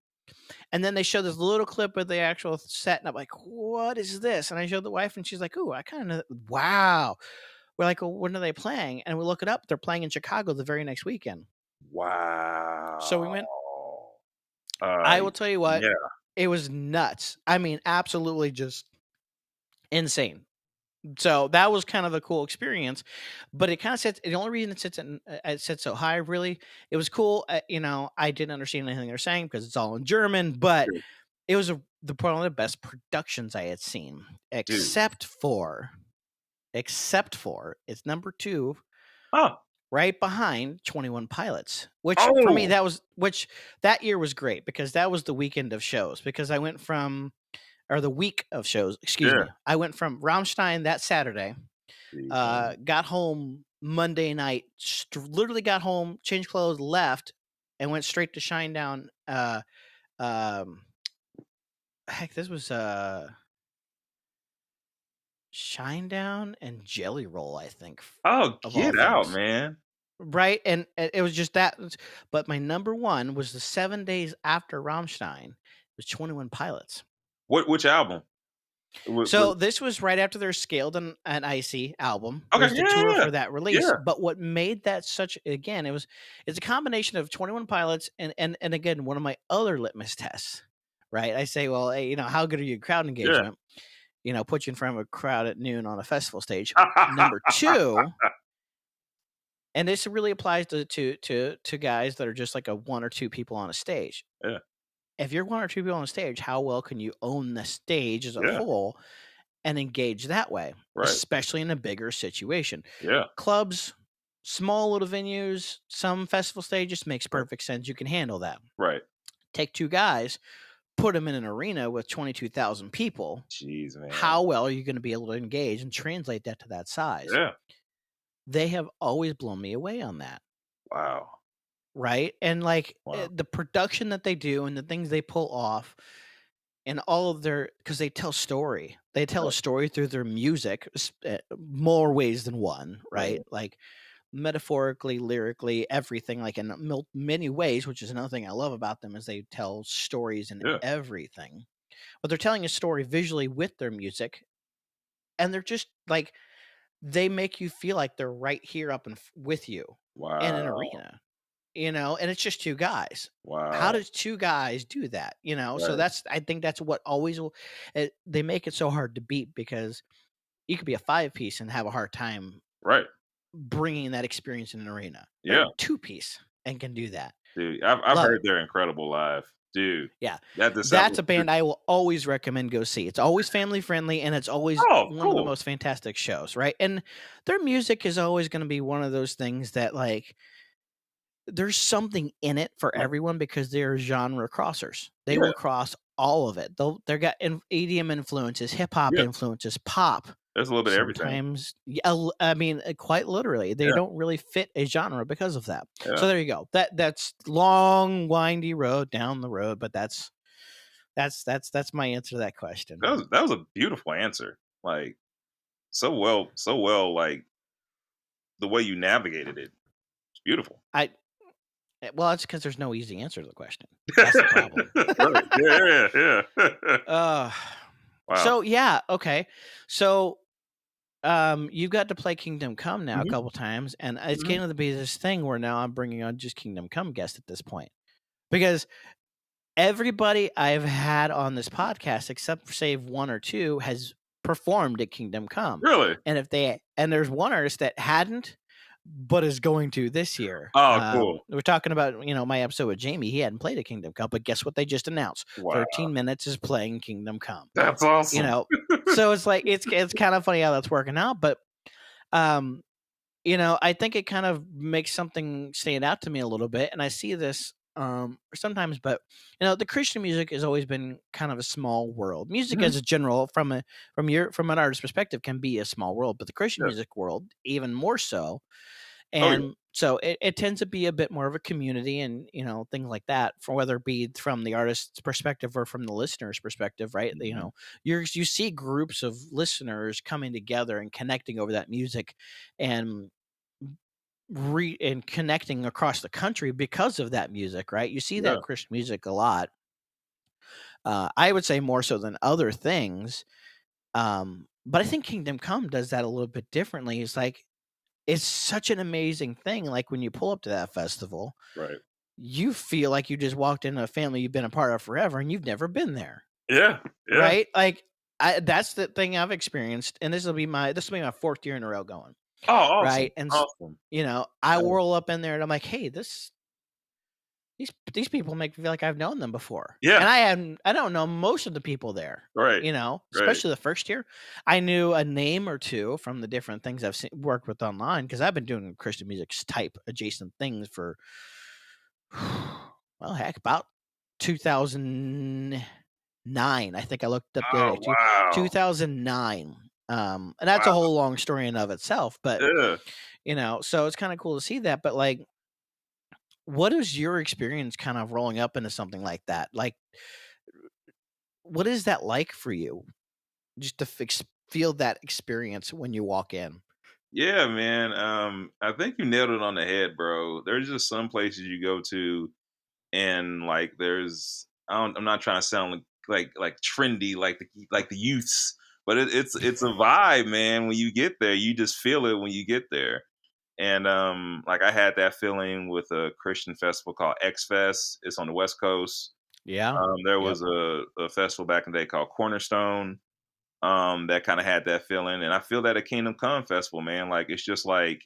And then they show this little clip of the actual set, and I'm like, "What is this?" And I showed the wife, and she's like, "Ooh, I kind of wow." We're like, "Well, when are they playing?" And we look it up. They're playing in Chicago the very next weekend. Wow. So we went. I will tell you what, it was nuts. I mean, absolutely just insane. So that was kind of a cool experience, but it kind of sits. The only reason it sits so high, really, it was cool. I didn't understand anything they're saying because it's all in German, but it was one of the best productions I had seen, except for it's number 2. Right behind 21 Pilots, which for me, that year was great because that was the weekend of shows, because I went from, or the week of shows, excuse me. I went from Rammstein that Saturday, got home Monday night, literally got home, changed clothes, left, and went straight to Shinedown. This was Shinedown and Jelly Roll, I think. Oh, get out, man. Right. And it was just that. But my number 1 was the 7 days after Rammstein. It was 21 Pilots. Which album? This was right after their Scaled and Icy album. Okay, it was the tour for that release. But what made that it's a combination of 21 Pilots and again, one of my other litmus tests. Right. I say, well, hey, how good are you at crowd engagement? Put you in front of a crowd at noon on a festival stage. Number 2. And this really applies to guys that are just like a 1 or 2 people on a stage. Yeah. If you're 1 or 2 people on a stage, how well can you own the stage as a whole and engage that way, especially in a bigger situation? Yeah. Clubs, small little venues, some festival stages makes perfect sense. You can handle that. Right. Take 2 guys, put them in an arena with 22,000 people. Jeez, man. How well are you going to be able to engage and translate that to that size? Yeah. They have always blown me away on that. Wow. right? And like Wow. the production that they do and the things they pull off and all of their, because they tell story, they tell a story through their music, more ways than one, right? Like metaphorically, lyrically, everything, like in many ways, which is another thing I love about them, is they tell stories in Yeah. everything, but they're telling a story visually with their music, and they're just like, they make you feel like they're right here up with you in an Wow. arena, and it's just two guys. How Wow. does two guys do that? So Right. I think that's what always will, they make it so hard to beat, because you could be a 5-piece and have a hard time Right. bringing that experience in an arena. They're Yeah. a 2-piece and can do that. Dude, I've Love heard it. they're incredible live. Dude. Yeah. That just sounds That's a band I will always recommend go see. It's always family friendly, and it's always Oh, one of the cool. most fantastic shows, right? And their music is always going to be one of those things that, like, there's something in it for Right. everyone, because they're genre crossers. They Yeah. will cross all of it. They've got EDM influences, hip hop Yeah. influences, pop. There's a little bit of everything. Sometimes, I mean, quite literally, they Yeah. don't really fit a genre because of that. Yeah. So there you go. That's long, windy road down the road, but that's my answer to that question. That was a beautiful answer. Like so well, like the way you navigated it. It's beautiful. Well, it's because there's no easy answer to the question. That's the problem. Right. Yeah. Wow. So yeah, okay. So you've got to play Kingdom Come now a Mhm. couple times, and it's Mhm. getting to be this thing where now I'm bringing on just Kingdom Come guests at this point, because everybody I've had on this podcast, except for save one or two, has performed at Kingdom Come. Really? And there's one artist that hadn't, but is going to this year. Oh, cool. We're talking about, my episode with Jamie. He hadn't played a Kingdom Come, but guess what they just announced? Wow. 13 Minutes is playing Kingdom Come. That's awesome. So it's like, it's kind of funny how that's working out, but I think it kind of makes something stand out to me a little bit, and I see this sometimes, but the Christian music has always been kind of a small world. Music Mhm. as a general, from an artist's perspective, can be a small world, but the Christian Yeah. music world even more so. Oh, yeah. And so it tends to be a bit more of a community, and things like that, for whether it be from the artist's perspective or from the listener's perspective, right? Mhm. You see groups of listeners coming together and connecting over that music, and connecting across the country because of that music, right? You see Yeah. that Christian music a lot. I would say more so than other things. But I think Kingdom Come does that a little bit differently. It's like, it's such an amazing thing. Like when you pull up to that festival, Right. you feel like you just walked into a family you've been a part of forever, and you've never been there. Yeah. Yeah. Right? Like that's the thing I've experienced, and this will be my 4th year in a row going. Oh, awesome. Right? And Awesome. I whirl up in there, and I'm like, hey, these people make me feel like I've known them before. Yeah. And I don't know most of the people there. Right. Especially the first year. I knew a name or two from the different things I've worked with online, because I've been doing Christian music type adjacent things for, well, heck, about 2009. I think I looked up the other day. Wow. 2009. And that's a whole long story in of itself, but Yeah. so it's kind of cool to see that. But like, what is your experience kind of rolling up into something like that? Like, what is that like for you? Just to feel that experience when you walk in. Yeah, man. I think you nailed it on the head, bro. There's just some places you go to, and like I'm not trying to sound like trendy, like the youths, but it's a vibe, man. When you get there, you just feel it when you get there. And like I had that feeling with a Christian festival called X Fest. It's on the West Coast. Yeah. There was a festival back in the day called Cornerstone. That kind of had that feeling, and I feel that at Kingdom Come Festival, man. Like it's just like,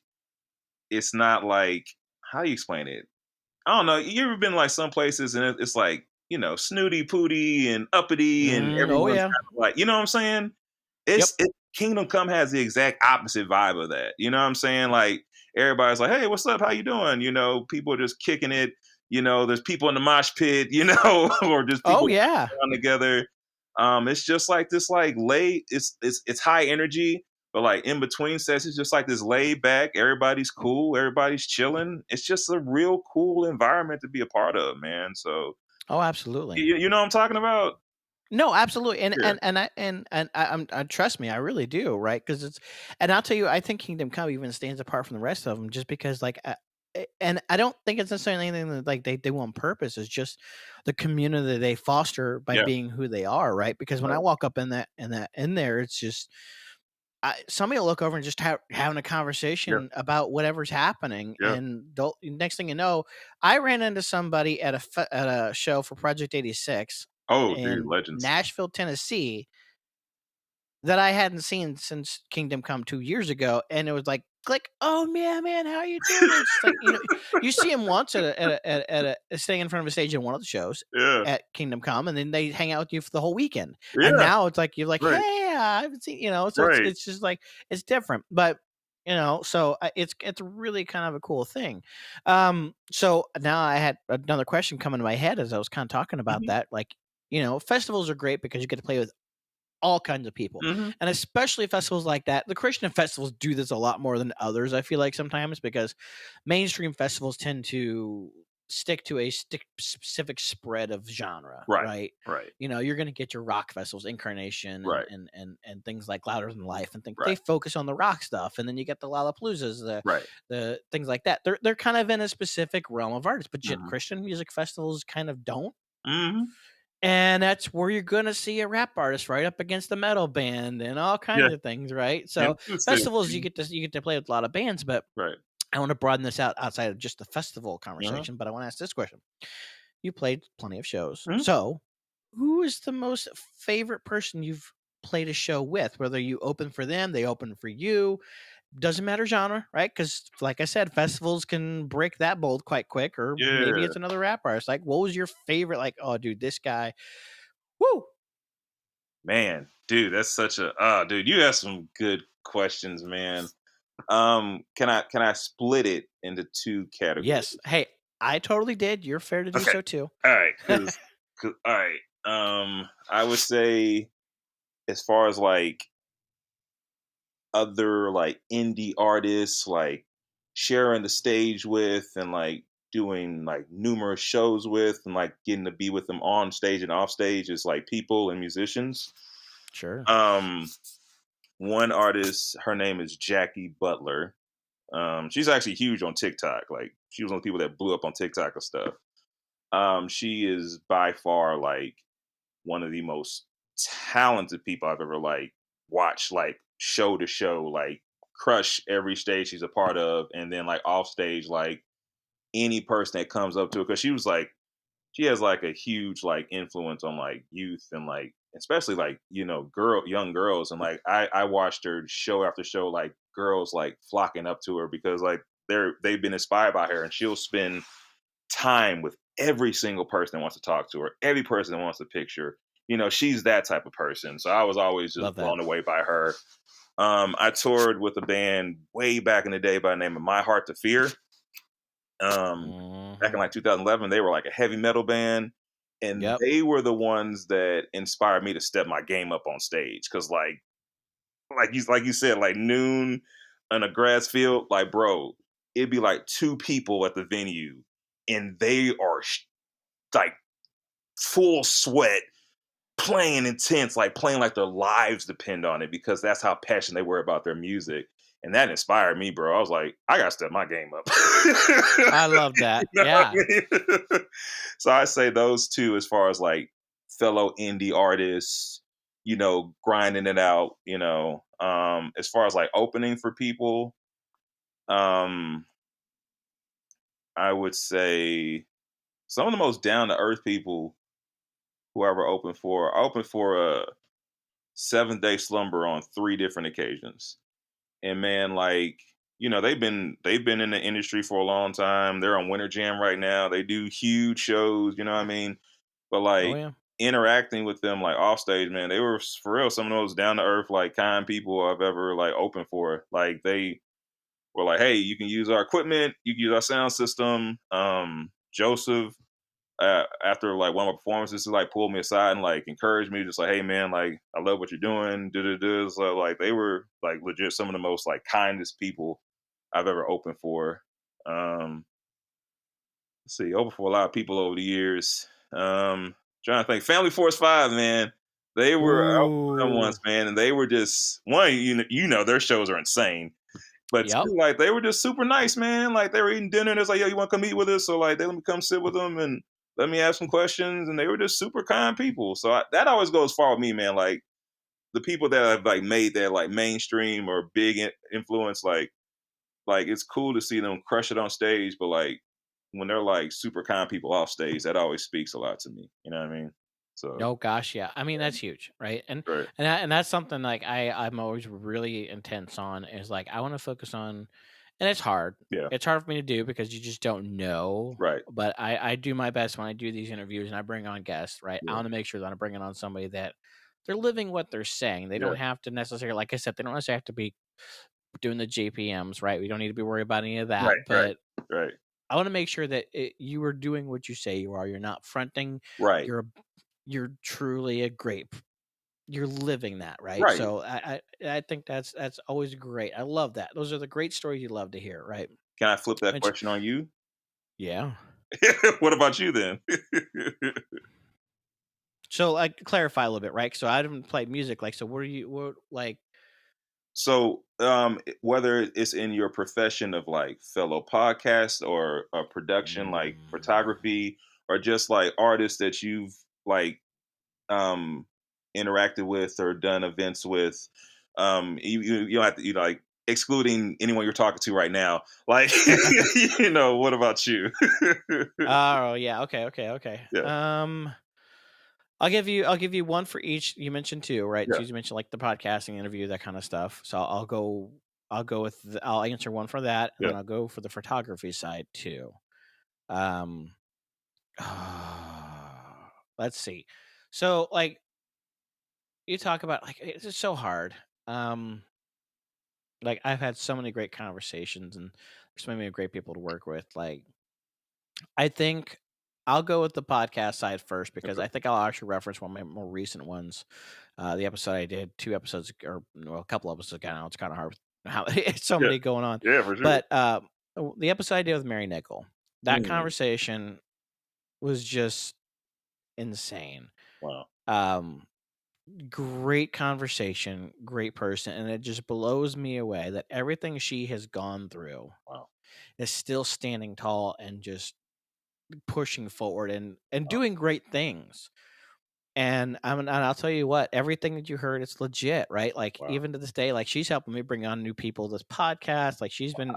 it's not like, how do you explain it? I don't know. You ever been like some places and it's like, snooty pooty and uppity, and everyone's yeah. kind of like, you know what I'm saying? Kingdom Come has the exact opposite vibe of that. You know what I'm saying? Like everybody's like, hey, what's up? How you doing? People are just kicking it. There's people in the mosh pit, or just people around together. It's just like this, like it's high energy, But like in between sets, it's just like this laid back. Everybody's cool. Everybody's chilling. It's just a real cool environment to be a part of, man. So Oh, absolutely. you know what I'm talking about? No, absolutely, Yeah. I trust me, I really do, right? Because it's, and I'll tell you, I think Kingdom Come even stands apart from the rest of them, just because, like, and I don't think it's necessarily anything that like they do on purpose. It's just the community that they foster by Yeah. being who they are, right? Because when I Right. walk up in there, it's just somebody will look over and just having a Yeah. conversation about whatever's happening, Yeah. and next thing you know, I ran into somebody at at a show for Project 86 Oh, dude, in legends. Nashville, Tennessee, that I hadn't seen since Kingdom Come 2 years ago, and it was like, click, "Oh, man, how you doing?" It's just like, you see him once staying in front of a stage in one of the shows Yeah. at Kingdom Come, and then they hang out with you for the whole weekend, and Yeah. now it's like, you're like, Right. "Hey, I haven't seen," so it's Right. it's just like, it's different, but, so it's really kind of a cool thing. So now I had another question come into my head as I was kinda talking about Mhm. that, like, festivals are great because you get to play with all kinds of people, Mhm. and especially festivals like that. The Christian festivals do this a lot more than others, I feel like, sometimes, because mainstream festivals tend to stick to a specific spread of genre, Right. right? Right. You're going to get your rock festivals, Incarnation, and Right. things like Louder Than Life, and things. They Right. focus on the rock stuff, and then you get the Lollapaloozas, Right. the things like that. They're kind of in a specific realm of artists, but yet Mhm. Christian music festivals kind of don't. Mhm. And that's where you're gonna see a rap artist right up against a metal band and all Yeah. kinds of things, right? And So food festivals, safety. you get to play with a lot of bands, but Right. I want to broaden this out outside of just the festival Uh-huh. conversation. But I want to ask this question: you played plenty of shows, Mhm. so who is the most favorite person you've played a show with? Whether you open for them, they open for you, doesn't matter genre, right? Because like I said, festivals can break that mold quite quick, or maybe Yeah. it's another rap artist. Like, what was your favorite? Like, oh, dude, this guy, woo. Man, dude, that's such a dude, you have some good questions, man. Can I split it into two Yes. categories? Hey, I totally did. You're fair to do Okay. so too. All right, cuz all right. I would say as far as like other like indie artists like sharing the stage with and like doing like numerous shows with and like getting to be with them on stage and off stage is like people and musicians. Sure. Um one artist, her name is Jackie Butler. She's actually huge on TikTok. Like she was one of the people that blew up on TikTok and stuff. She is by far like one of the most talented people I've ever like watched, like show to show, like crush every stage she's a part of, and then like off stage, like any person that comes up to her, because she was like she has like a huge like influence on like youth and like especially like young girls, and like I watched her show after show, like girls like flocking up to her because like they've been inspired by her, and she'll spend time with every single person that wants to talk to her, every person that wants to picture. She's that type of person. So I was always just Love that. blown away by her. I toured with a band way back in the day by the name of My Heart to Fear. Back in Mhm. like 2011, they were like a heavy metal band, and Yep. they were the ones that inspired me to step my game up on stage. Cause like you said, like noon in a grass field, like bro, it'd be like two people at the venue, and they are like full sweat, playing intense, like playing like their lives depend on it because that's how passionate they were about their music. And that inspired me, bro. I was like, I gotta step my game up. I love You that. know what I Yeah. mean? So I say those two as far as like fellow indie artists, grinding it out, as far as like opening for people, um, I would say some of the most down to earth people who I ever opened for. I opened for a 7 Day Slumber on 3 different occasions. And man, like, they've been in the industry for a long time. They're on Winter Jam right now. They do huge shows, you know what I mean? But Oh like yeah. interacting with them like off stage, man, they were for real some of those down to earth, like kind people I've ever like opened for. Like they were like, hey, you can use our equipment, you can use our sound system. Joseph, after like one of my performances, to like pull me aside and like encourage me, just like, hey man, like I love what you're doing. So like they were like legit some of the most like kindest people I've ever opened for. Um, let's see, opened for a lot of people over the years. Trying to think, Family Force 5, man. They were I opened for them Ooh. once, man, and they were just one. Their shows are insane. But Yep. two, like they were just super nice, man. Like they were eating dinner, and it's like, yo, you want to come eat with us? So like they let me come sit with them and let me ask some questions, and they were just super kind people. So that always goes far with me, man. Like the people that have like made that like mainstream or big influence, like it's cool to see them crush it on stage, but like when they're like super kind people off stage, that always speaks a lot to me. You know what I mean? So Oh gosh, yeah. I mean, that's huge, right? And right, and that's something like I'm always really intense on is like I want to focus on, and it's hard. yeah, It's hard for me to do because you just don't know. right, But I do my best when I do these interviews and I bring on guests, right? I yeah, want to make sure that I'm bringing on somebody that they're living what they're saying. They yeah, don't have to necessarily, like I said, they don't necessarily have to be doing the JPMs, right? We don't need to be worried about any of that. right, right, But right, I want to make sure that you are doing what you say you are. You're not fronting. right, You're you're truly a great you're living that, right? right. So I think that's always great. I love that. Those are the great stories you love to hear, right? Can I flip that Which question on you? yeah. What about you then? So like clarify a little bit, right? So I didn't play music, like so what like So, whether it's in your profession of like fellow podcasts or a production like mm, photography, or just like artists that you've like um, interacted with or done events with, you don't have to, like excluding anyone you're talking to right now. Like, what about you? oh yeah, okay. Yeah, I'll give you one for each. You mentioned two, right? yeah, You mentioned like the podcasting interview, that kind of stuff. So I'll go with I'll answer one for that, and yeah. then I'll go for the photography side too. Um, let's see. So like you talk about like it's just so hard. Um, like I've had so many great conversations, and there's so many great people to work with. Like I think I'll go with the podcast side first because Okay. I think I'll actually reference one of my more recent ones. The episode I did 2 episodes or well, a couple episodes ago now. It's kind of hard. How it's so Yeah, many going on, yeah, for sure. but the episode I did with Mary Nickel, that Mm, conversation was just insane. wow, Um, great conversation, great person, and it just blows me away that everything she has gone through wow, is still standing tall and just pushing forward and wow, doing great things. And I'll tell you what, everything that you heard, it's legit, right? Like wow, even to this day, like she's helping me bring on new people to this podcast. Like she's been,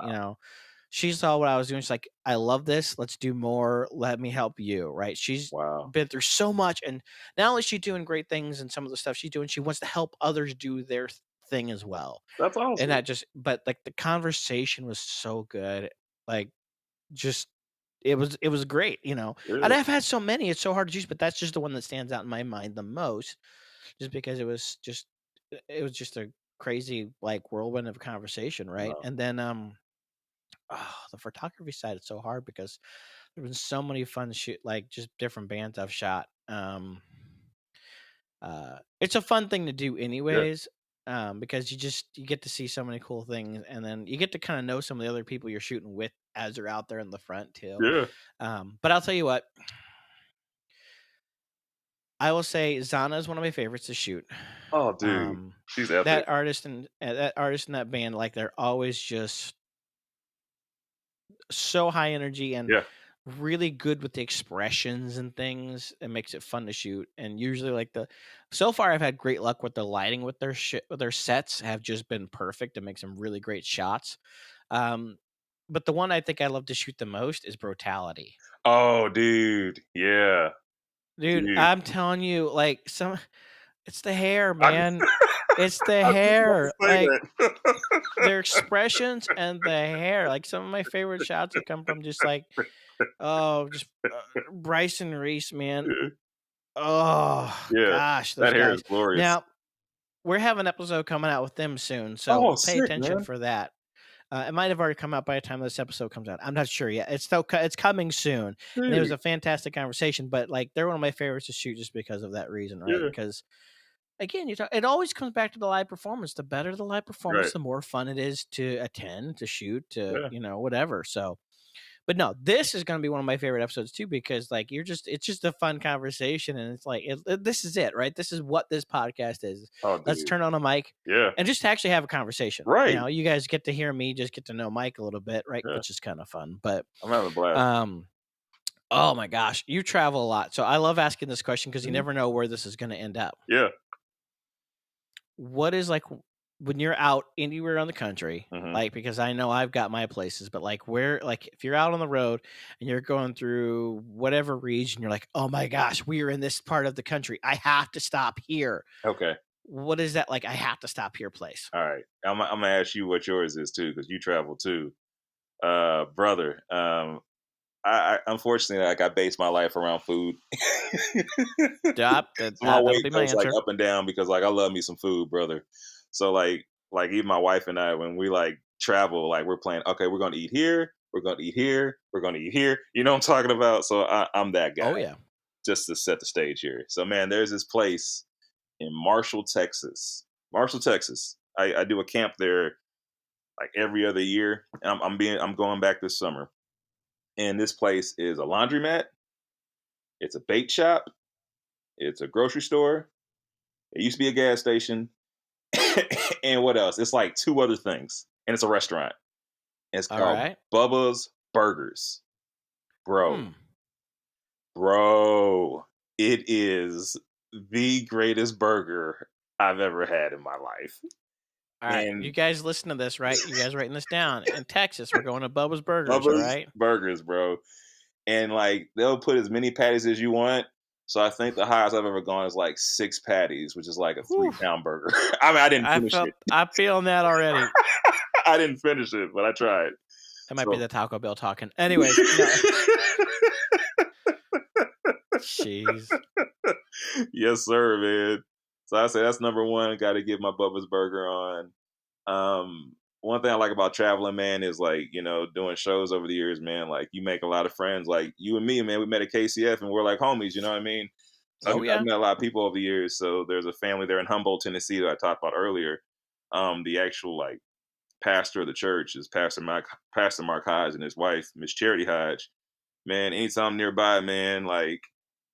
she saw what I was doing. She's like, I love this. Let's do more. Let me help you. Right. She's wow. been through so much. And not only is she doing great things and some of the stuff she's doing, she wants to help others do their thing as well. That's And awesome. that just, but like the conversation was so good. Like just it was great, and Yeah, I've had so many, it's so hard to choose, but that's just the one that stands out in my mind the most, just because it was just a crazy, like, whirlwind of a conversation, right? wow. And then, the photography side, it's so hard because there's been so many fun shoot like, just different bands I've shot, it's a fun thing to do Yeah, anyways, because you get to see so many cool things, and then you get to kinda know some of the other people you're shooting with as they're out there in the front too. yeah. But I'll tell you what, I will say Zana is one of my favorites to shoot. Oh, dude, Um, she's epic. that artist and that band, like they're always just so high energy and Yeah, really good with the expressions and things. It makes it fun to shoot. And usually, like so far, I've had great luck with the lighting with their with their sets have just been perfect. It makes some really great shots. Um, but the one I think I love to shoot the most is Brutality. oh, dude, yeah, Dude, dude. I'm telling you, like it's the hair, I, man. It's the I just about hair. to say Like that. their expressions and the hair. Like some of my favorite shots have come from just like, oh, just Bryson Reese, man. Oh Yeah, gosh, those that hair is guys. glorious. Now we're having an episode coming out with them soon, Oh, so pay sick, attention man. for that. It might have already come out by the time this episode comes out. I'm not sure yet. It's still it's coming soon, and it was a fantastic conversation. But like, they're one of my favorites to shoot just because of that reason, right? Yeah. Because again, it always comes back to the live performance. The better the live performance, Right. the more fun it is to attend, to shoot, to Yeah. whatever. So, but no, this is going to be one of my favorite episodes too, because like it's just a fun conversation, and it's like this is it, right? This is what this podcast is. Oh, Let's dude. turn on a mic, Yeah. and just actually have a conversation. Right. You guys get to hear me, just get to know Mike a little bit, right? Yeah. Which is kind of fun. But I'm having a blast. oh my gosh, you travel a lot, so I love asking this question because you Mhm. never know where this is going to end up. Yeah. What is like when you're out anywhere around the country, Mhm. like, because I know I've got my places, but like if you're out on the road and you're going through whatever region, you're like, oh my gosh, we are in this part of the country. I have to stop here. Okay. What is that like? I have to stop here place. All right. I'm gonna ask you what yours is too, because you travel too, brother. I unfortunately, like, I base my life around food. Yep, So my that'll weight be my goes like answer. up and down because like I love me some food, brother. So like even my wife and I, when we like travel, like we're playing, okay, we're gonna eat here, we're gonna eat here, we're gonna eat here. You know what I'm talking about? So I'm that guy. Oh yeah. Just to set the stage here. So man, there's this place in Marshall, Texas. Marshall, Texas. I do a camp there like every other year. And I'm going back this summer. And this place is a laundromat, it's a bait shop, it's a grocery store, it used to be a gas station, and what else? It's like two other things. And it's a restaurant. And it's All called right. Bubba's Burgers. Bro. Hmm. Bro. It is the greatest burger I've ever had in my life. All right. And You guys listen to this, right? You guys writing this down. In Texas, we're going to Bubba's Burgers, Bubba's all right? Burgers, bro. And like they'll put as many patties as you want. So I think the highest I've ever gone is like 6 patties, which is like a Whew. 3-pound burger. I mean, I didn't finish it. I'm feeling that already. I didn't finish it, but I tried. That might So- be the Taco Bell talking. Anyways, jeez. Yes, sir, man. So I say that's number one. Got to get my Bubba's Burger on. One thing I like about traveling, man, is like, doing shows over the years, man. Like you make a lot of friends. Like you and me, man, we met at KCF and we're like homies. You know what I mean? So Oh, yeah. I've met a lot of people over the years. So there's a family there in Humboldt, Tennessee that I talked about earlier. The actual like pastor of the church is Pastor Mark Hodge and his wife, Miss Charity Hodge. Man, anytime I'm nearby, man, like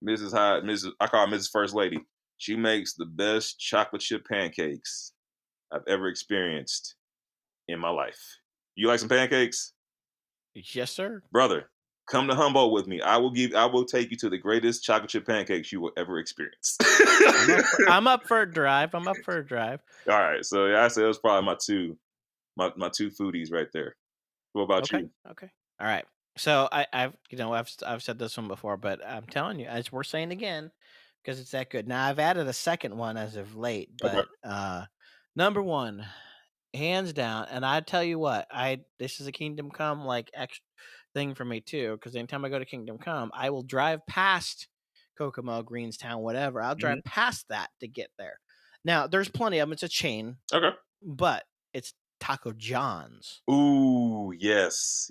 Mrs. Hodge, I call her Mrs. First Lady. She makes the best chocolate chip pancakes I've ever experienced in my life. You like some pancakes? Yes, sir. Brother, come to Humboldt with me. I will take you to the greatest chocolate chip pancakes you will ever experience. I'm up for a drive. All right. So yeah, I say those probably my two foodies right there. What about you? Okay. All right. So I've said this one before, but I'm telling you, as we're saying again, because it's that good. Now I've added a second one as of late, but number one, hands down, and I tell you what, this is a Kingdom Come like extra thing for me too, because anytime I go to Kingdom Come, I will drive past Kokomo, Greenstown, whatever. I'll drive past that to get there. Now there's plenty of them. It's a chain, Okay. but it's Taco John's. Ooh, yes.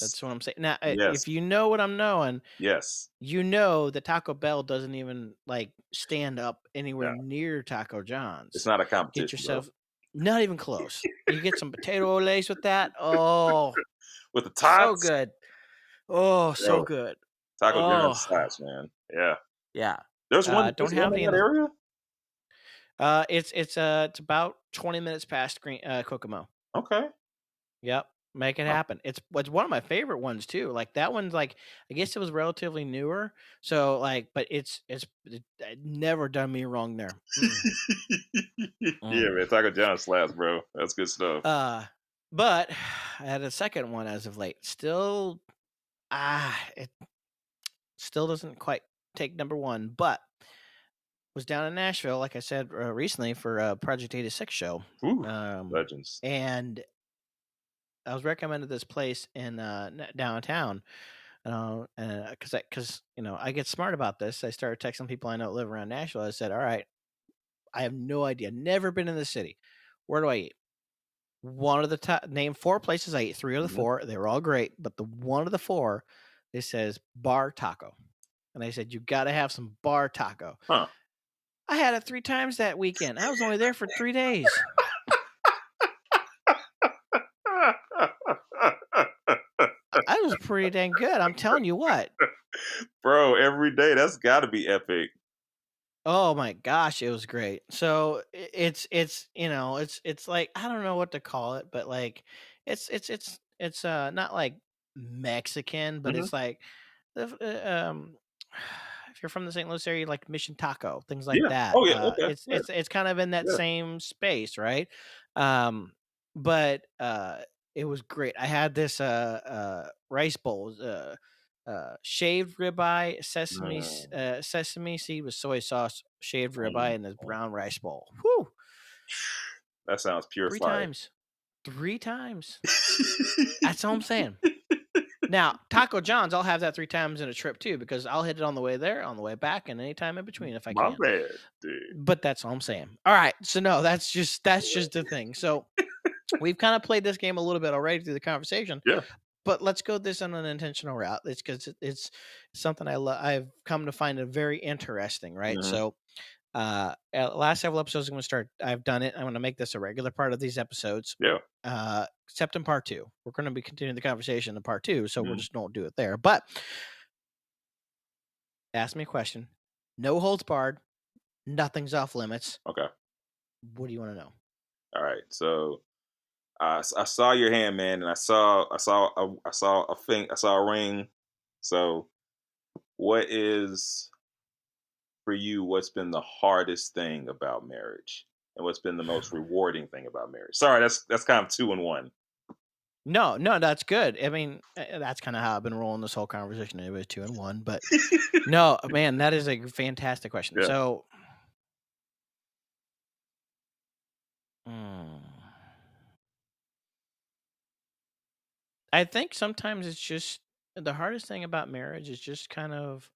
That's what I'm saying. Now, Yes. if you know what I'm knowing, Yes. you know that Taco Bell doesn't even like stand up anywhere No. near Taco John's. It's not a competition. Get yourself not even close. You get some potato olays with that. Oh, with the tots. so good. Oh, so good. Taco John's tots, man. Yeah. Yeah. There's one. Don't have in the that area. It's about 20 minutes past Kokomo. Okay. Yep. Make it happen. It's one of my favorite ones too. Like that one's like, I guess it was relatively newer. So like, but it never done me wrong there. Yeah, man. Taco John slaps, bro. That's good stuff. But I had a second one as of late. Still, it still doesn't quite take number one, but was down in Nashville, like I said recently for a Project 86 show. Ooh, legends. And I was recommended this place in downtown, because I get smart about this. I started texting people I know that live around Nashville. I said, "All right, I have no idea, never been in the city. Where do I eat?" one of the top name 4 places I ate, 3 of the Mhm. 4, they were all great, but the one of the 4, it says bar taco. And I said, "You gotta have some bar taco." Huh. I had it 3 times that weekend. I was only there for 3 days. I was pretty dang good, I'm telling you what. Bro, every day, that's gotta be epic. Oh my gosh, it was great. So it's it's like I don't know what to call it, but like it's not like Mexican, but Mhm. it's like if you're from the St. Louis area, like Mission Taco, things like Yeah. that. Oh, yeah, okay. It's Yeah, it's kind of in that yeah. same space, right? Um, but it was great. I had this rice bowl. Shaved ribeye, Mm, sesame seed with soy sauce, shaved mm, ribeye in this mm. brown rice bowl. Whew! That sounds pure 3 fire. times. 3 times. That's all I'm saying. Now, Taco John's, I'll have that 3 times in a trip too because I'll hit it on the way there, on the way back, and anytime in between if I My can. bad, dude. But that's all I'm saying. All right, so no, that's just the thing. So we've kind of played this game a little bit already through the conversation, Yeah. but let's go this on an intentional route. It's because it's something I've come to find it very interesting, right? Mhm. So last several episodes I've done it. I'm going to make this a regular part of these episodes, Yeah. except in part 2 we're going to be continuing the conversation in part 2, so we're Mhm. just don't do it there. But ask me a question, no holds barred, nothing's off limits. Okay. What do you want to know? All right. So I saw your hand, man, and I saw a thing. I saw a ring. So, what is for you? What's been the hardest thing about marriage, and what's been the most rewarding thing about marriage? Sorry, that's kind of two in one. No, no, that's good. I mean, that's kind of how I've been rolling this whole conversation anyway, 2 and 1. But no, man, that is a fantastic question. Yeah. So mm, I think sometimes it's just the hardest thing about marriage is just kind of,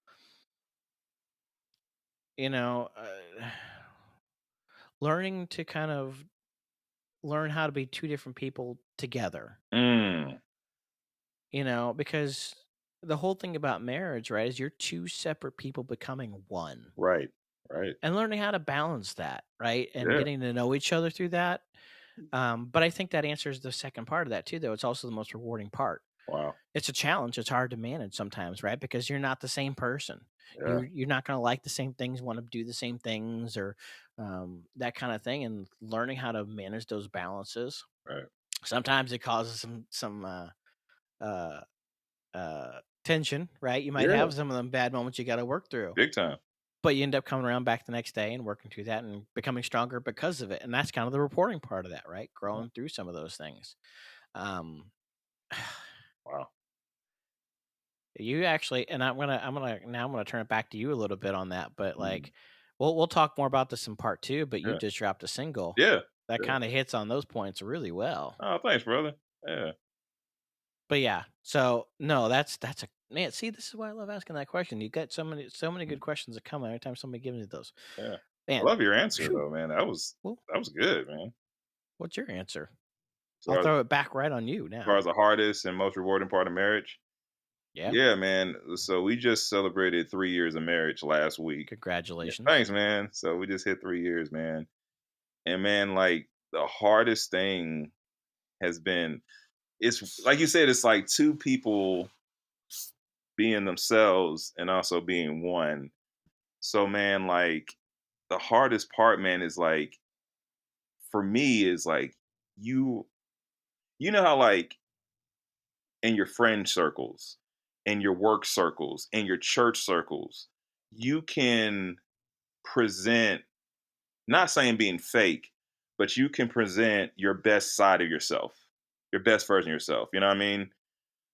you know, learning to kind of learn how to be 2 different people together, Mm, because the whole thing about marriage, right, is you're 2 separate people becoming one right. Right. and learning how to balance that, right? And Yeah. getting to know each other through that. But I think that answers the second part of that too, though. It's also the most rewarding part. Wow. It's a challenge. It's hard to manage sometimes, right? Because you're not the same person. Yeah. You're not going to like the same things, want to do the same things, or that kind of thing. And learning how to manage those balances. Right. Sometimes it causes some uh, tension, right? You might Yeah. have some of them bad moments you got to work through, Big time. but you end up coming around back the next day and working through that and becoming stronger because of it. And that's kind of the reporting part of that, right? Wow. Growing through some of those things. Um, Wow. you actually, and I'm gonna turn it back to you a little bit on that, but Mm, like, we'll talk more about this in part 2. But you yeah. just dropped a single Yeah. that Yeah. kind of hits on those points really well. Oh, thanks, brother. Yeah. But yeah, so no, that's a man. See, this is why I love asking that question. You got so many good questions that come every time somebody gives me those. Yeah. I Man, love your answer phew, though, man. That was well, that was good, man. what's your answer? I'll So as throw it back right on you far now. as the hardest and most rewarding part of marriage, Yeah, yeah, man. So we just celebrated 3 years of marriage last week. Yeah, congratulations. thanks, man. So we just hit 3 years, man. And man, like the hardest thing has been it's like you said, it's like two people being themselves and also being one. So man, like the hardest part, man, is like for me is like you you know how like in your friend circles, in your work circles, in your church circles, you can present, not saying being fake, but you can present your best side of yourself, your best version of yourself. You know what I mean?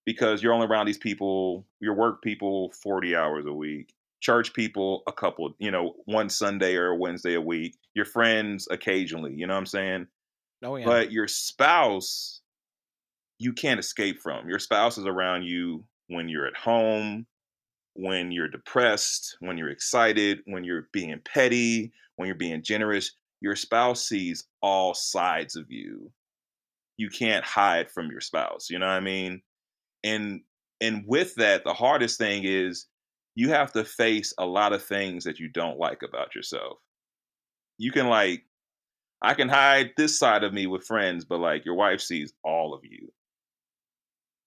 Because you're only around these people, your work people 40 hours a week, church people a couple, one Sunday or a Wednesday a week, your friends occasionally, you know what I'm saying? Oh yeah. But your spouse, you can't escape from. Your spouse is around you when you're at home, when you're depressed, when you're excited, when you're being petty, when you're being generous. Your spouse sees all sides of you. you can't hide from your spouse. You know what I mean? And and with that, the hardest thing is you have to face a lot of things that you don't like about yourself. You can like I can hide this side of me with friends, but like your wife sees all of you.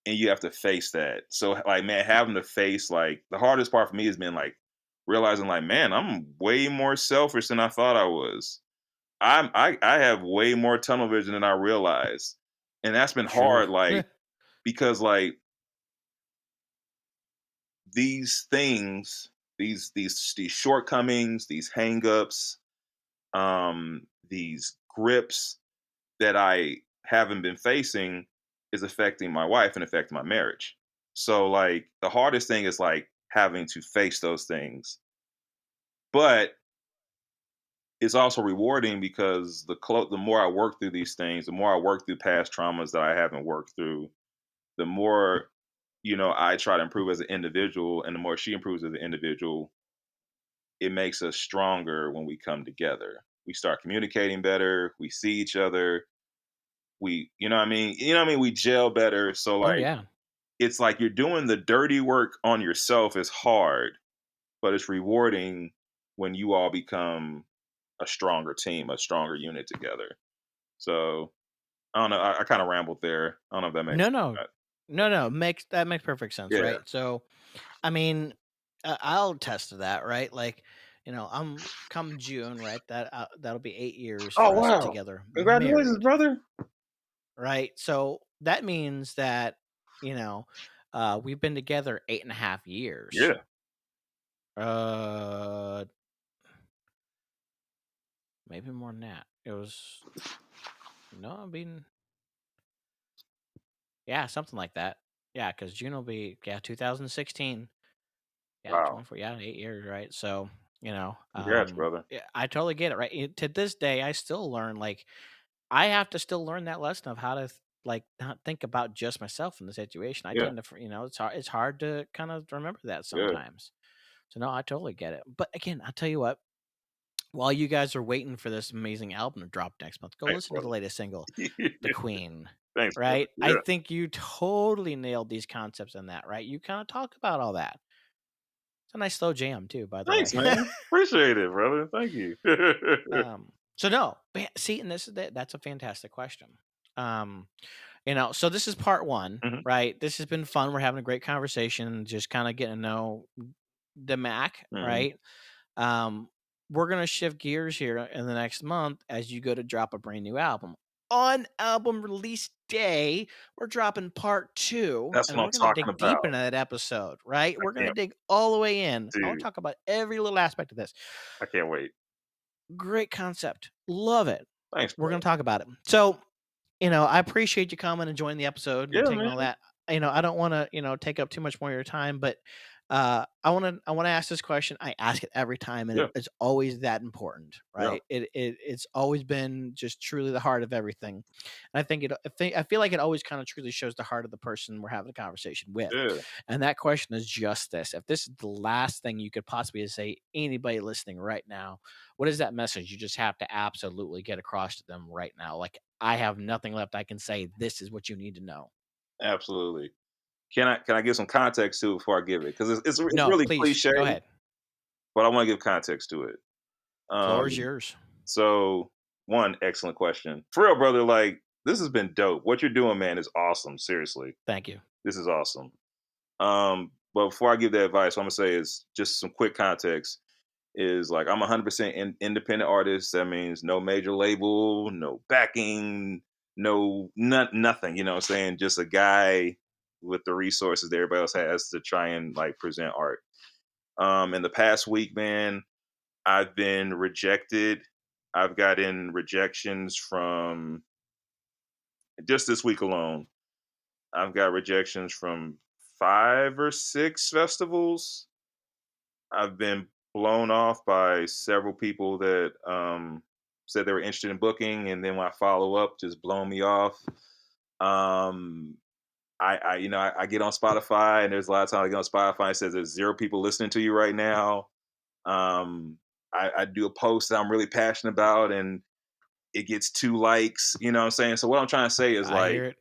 And you have to face that. So like man, having to face like the hardest part for me has been like realizing like, man, I'm way more selfish than I thought I was. I have way more tunnel vision than I realized. And that's been True. hard, like, because like these things, these shortcomings, these hangups, these grips that I haven't been facing is affecting my wife and affecting my marriage. So like the hardest thing is like having to face those things. But it's also rewarding because the more I work through these things, the more I work through past traumas that I haven't worked through, the more I try to improve as an individual, and the more she improves as an individual, it makes us stronger when we come together. We start communicating better, we see each other, we you know what I mean? You know what I mean? We gel better. So Oh like yeah. it's like you're doing the dirty work on yourself is hard, but it's rewarding when you all become a stronger team, a stronger unit together. So I don't know. I kind of rambled there. I don't know if that makes No, sense. no, no. That makes perfect sense, Yeah. right? So, I mean, I'll attest to that, right? Like, I'm come June, right? That'll be 8 years Oh for us wow! together, Congratulations, married, brother. right? So that means that we've been together 8.5 years. Yeah. Uh, maybe more than that. It was no, I mean, yeah, something like that. Yeah, because June will be 2016. Yeah, Wow. 24, yeah, 8 years, right? So, Congrats, brother. yeah, I totally get it, right? To this day, I still learn, like, I have to still learn that lesson of how to, like, not think about just myself in the situation. I Yeah. tend to, it's hard to kind of remember that Yeah. sometimes. So, no, I totally get it. But again, I'll tell you what, while you guys are waiting for this amazing album to drop next month, go Thanks, listen to the brother. latest single, The Queen, Thanks, brother. right? I Yeah. think you totally nailed these concepts in that, right? You kind of talk about all that. It's a nice slow jam too, by the Thanks, way. man. Appreciate it, brother. Thank you. So no, see, and that's a fantastic question. Um, so this is part one, Mhm. right? This has been fun. We're having a great conversation, just kind of getting to know the Mac, Mhm. right? Um, we're gonna shift gears here in the next month as you go to drop a brand new album. On album release day, we're dropping part two, That's and what I'm we're gonna talking dig deep about. into that episode, right? I We're gonna can't, dig all the way in. I want to dude. talk about every little aspect of this. I can't wait. Great concept. Love it. Thanks, We're brother. going to talk about it. So, I appreciate you coming and joining the episode and Yeah, taking all man. that. I don't want to, take up too much more of your time, but I want to ask this question. I ask it every time, and Yeah. it's always that important, Yeah. right? It's always been just truly the heart of everything. And I feel like it always kind of truly shows the heart of the person we're having a conversation with. Yeah. And that question is just this: if this is the last thing you could possibly say, anybody listening right now, what is that message you just have to absolutely get across to them right now? Like, I have nothing left I can say. This is what you need to know. Absolutely. Can I give some context to it before I give it? Because it's No, really please cliche, go ahead. but I want to give context to it. Floor is Um, yours. so one excellent question. For real, brother, like this has been dope. What you're doing, man, is awesome. Seriously. Thank you. This is awesome. But before I give that advice, what I'm gonna say is just some quick context. Is like I'm 100% independent artist. That means no major label, no backing, nothing. You know what I'm saying? Just a guy with the resources that everybody else has to try and like present art. In the past week, man, I've been rejected. I've gotten rejections from just this week alone. I've got rejections from 5 or 6 festivals. I've been blown off by several people that said they were interested in booking, and then when I follow up, just blow me off. Um, I get on Spotify, and there's a lot of times I get on Spotify and it says there's 0 people listening to you right now. Um, I do a post that I'm really passionate about, and it gets 2 likes, you know what I'm saying? So what I'm trying to say is, I like, hear it.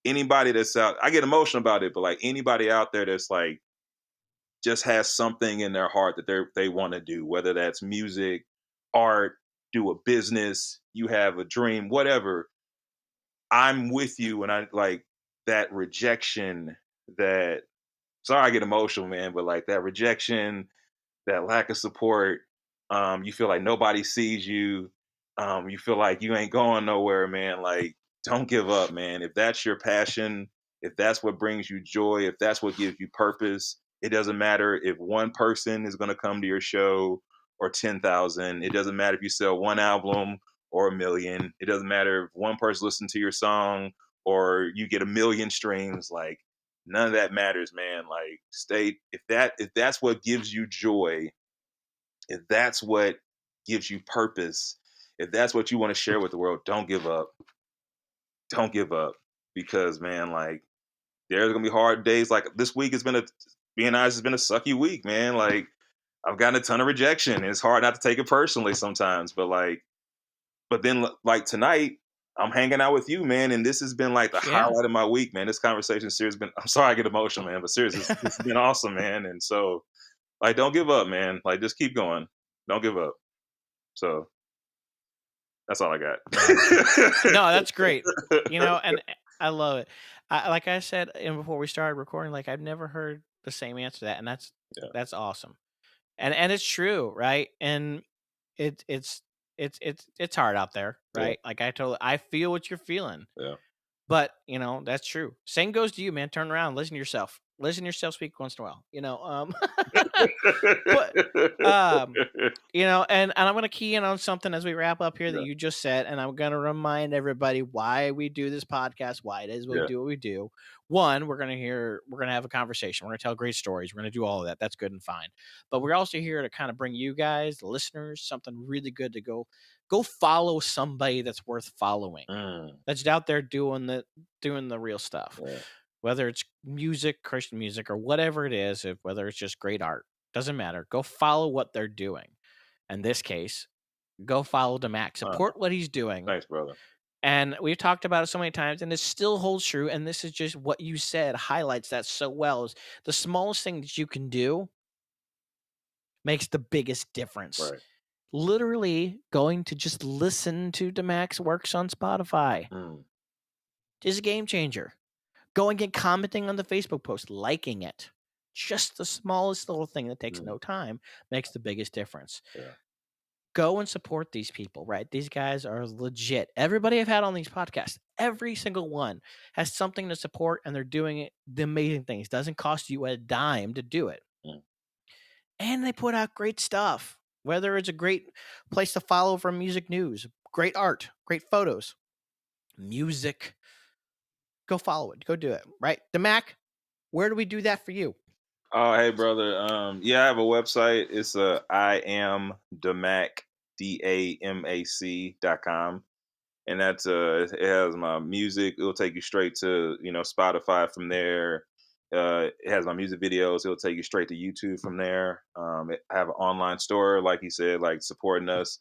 anybody that's out, I get emotional about it, but like anybody out there that's like just has something in their heart that they want to do, whether that's music, art, do a business, you have a dream, whatever. I'm with you, and I like that rejection. That sorry, I get emotional, man, but like that rejection, that lack of support. You feel like nobody sees you. You feel like you ain't going nowhere, man. Like, don't give up, man. If that's your passion, if that's what brings you joy, if that's what gives you purpose, it doesn't matter if one person is going to come to your show or 10,000. It doesn't matter if you sell one album or a million. It doesn't matter if one person listens to your song or you get a million streams. Like, none of that matters, man. Like, stay, if that's what gives you joy, if that's what gives you purpose, if that's what you want to share with the world, don't give up. Don't give up. Because, man, like, there's gonna be hard days. Like, this week has been being honest, it's been a sucky week, man. Like, I've gotten a ton of rejection, and it's hard not to take it personally sometimes. But then like tonight, I'm hanging out with you, man, and this has been like the highlight of my week, man. This conversation series been. I'm sorry I get emotional, man, but seriously, it's been awesome, man. And so, like, don't give up, man. Like, just keep going. Don't give up. So that's all I got. No, that's great. You know, and I love it. Like I said, and before we started recording, like, I've never heard the same answer to that, and that's awesome. And it's true, right? And it's hard out there, right? Yeah. Like, I feel what you're feeling. Yeah. But, you know, that's true. Same goes to you, man. Turn around, listen to yourself. Listen to yourself speak once in a while. You know, but you know, and I'm gonna key in on something as we wrap up here that you just said, and I'm gonna remind everybody why we do this podcast, why it is we do what we do. One, we're gonna have a conversation, we're gonna tell great stories, we're gonna do all of that. That's good and fine. But we're also here to kind of bring you guys, the listeners, something really good to go follow somebody that's worth following. That's out there doing the real stuff. Yeah. Whether it's music, Christian music, or whatever it is, whether it's just great art, doesn't matter. Go follow what they're doing. In this case, go follow Damac. Support what he's doing. Thanks, brother. And we've talked about it so many times, and it still holds true. And this is just what you said highlights that so well. Is the smallest thing that you can do makes the biggest difference. Right. Literally going to just listen to Damac's works on Spotify is a game changer. Going and commenting on the Facebook post, liking it. Just the smallest little thing that takes no time makes the biggest difference. Yeah. Go and support these people, right? These guys are legit. Everybody I've had on these podcasts, every single one has something to support, and they're doing it, the amazing things. Doesn't cost you a dime to do it. And they put out great stuff, whether it's a great place to follow for music news, great art, great photos, music. Go follow it. Go do it, right? Damac, where do we do that for you? Oh, hey, brother. Yeah, I have a website. It's I am Damac, DAMAC.com. And that's it has my music. It'll take you straight to, Spotify from there. It has my music videos. It'll take you straight to YouTube from there. I have an online store, like he said, like supporting us.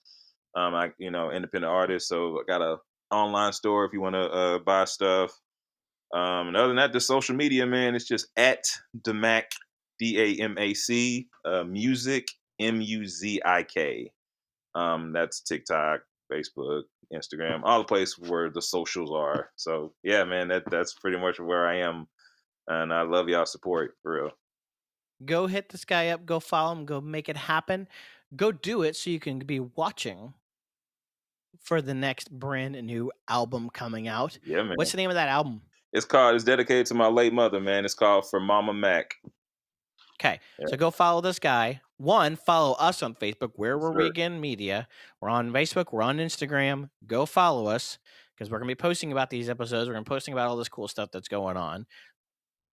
Independent artists. So I got a online store if you want to buy stuff. And other than that, the social media, man, it's just at Damac, DAMAC, music, MUZIK. That's TikTok, Facebook, Instagram, all the places where the socials are. So yeah, man, that's pretty much where I am. And I love y'all support, for real. Go hit this guy up, go follow him, go make it happen. Go do it so you can be watching for the next brand new album coming out. Yeah, man. What's the name of that album? It's dedicated to my late mother, man. It's called For Mama Mac. Okay, so go follow this guy. One, follow us on Facebook. Where were we again? Media. We're on Facebook. We're on Instagram. Go follow us because we're going to be posting about these episodes. We're going to be posting about all this cool stuff that's going on.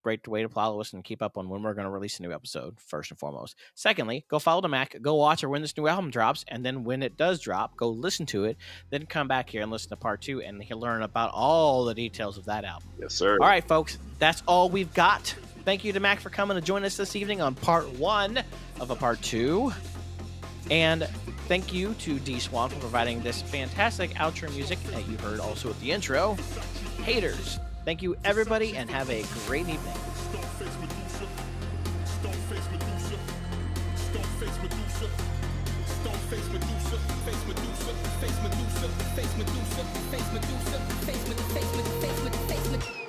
Great way to follow us and keep up on when we're going to release a new episode, first and foremost. Secondly, go follow Damac. Go watch or when this new album drops. And then when it does drop, go listen to it. Then come back here and listen to part 2 and you'll learn about all the details of that album. Yes, sir. All right, folks. That's all we've got. Thank you, Damac, for coming to join us this evening on part 1 of a part 2. And Thank you to D Swan for providing this fantastic outro music that you heard also at the intro. Haters, thank you everybody and have a great evening. Stone face Medusa. Stone face Medusa. Stone face Medusa. Stone face Medusa. Face Medusa. Face Medusa. Face Medusa. Face Medusa. Face Medusa. Face Medusa. Face Medusa.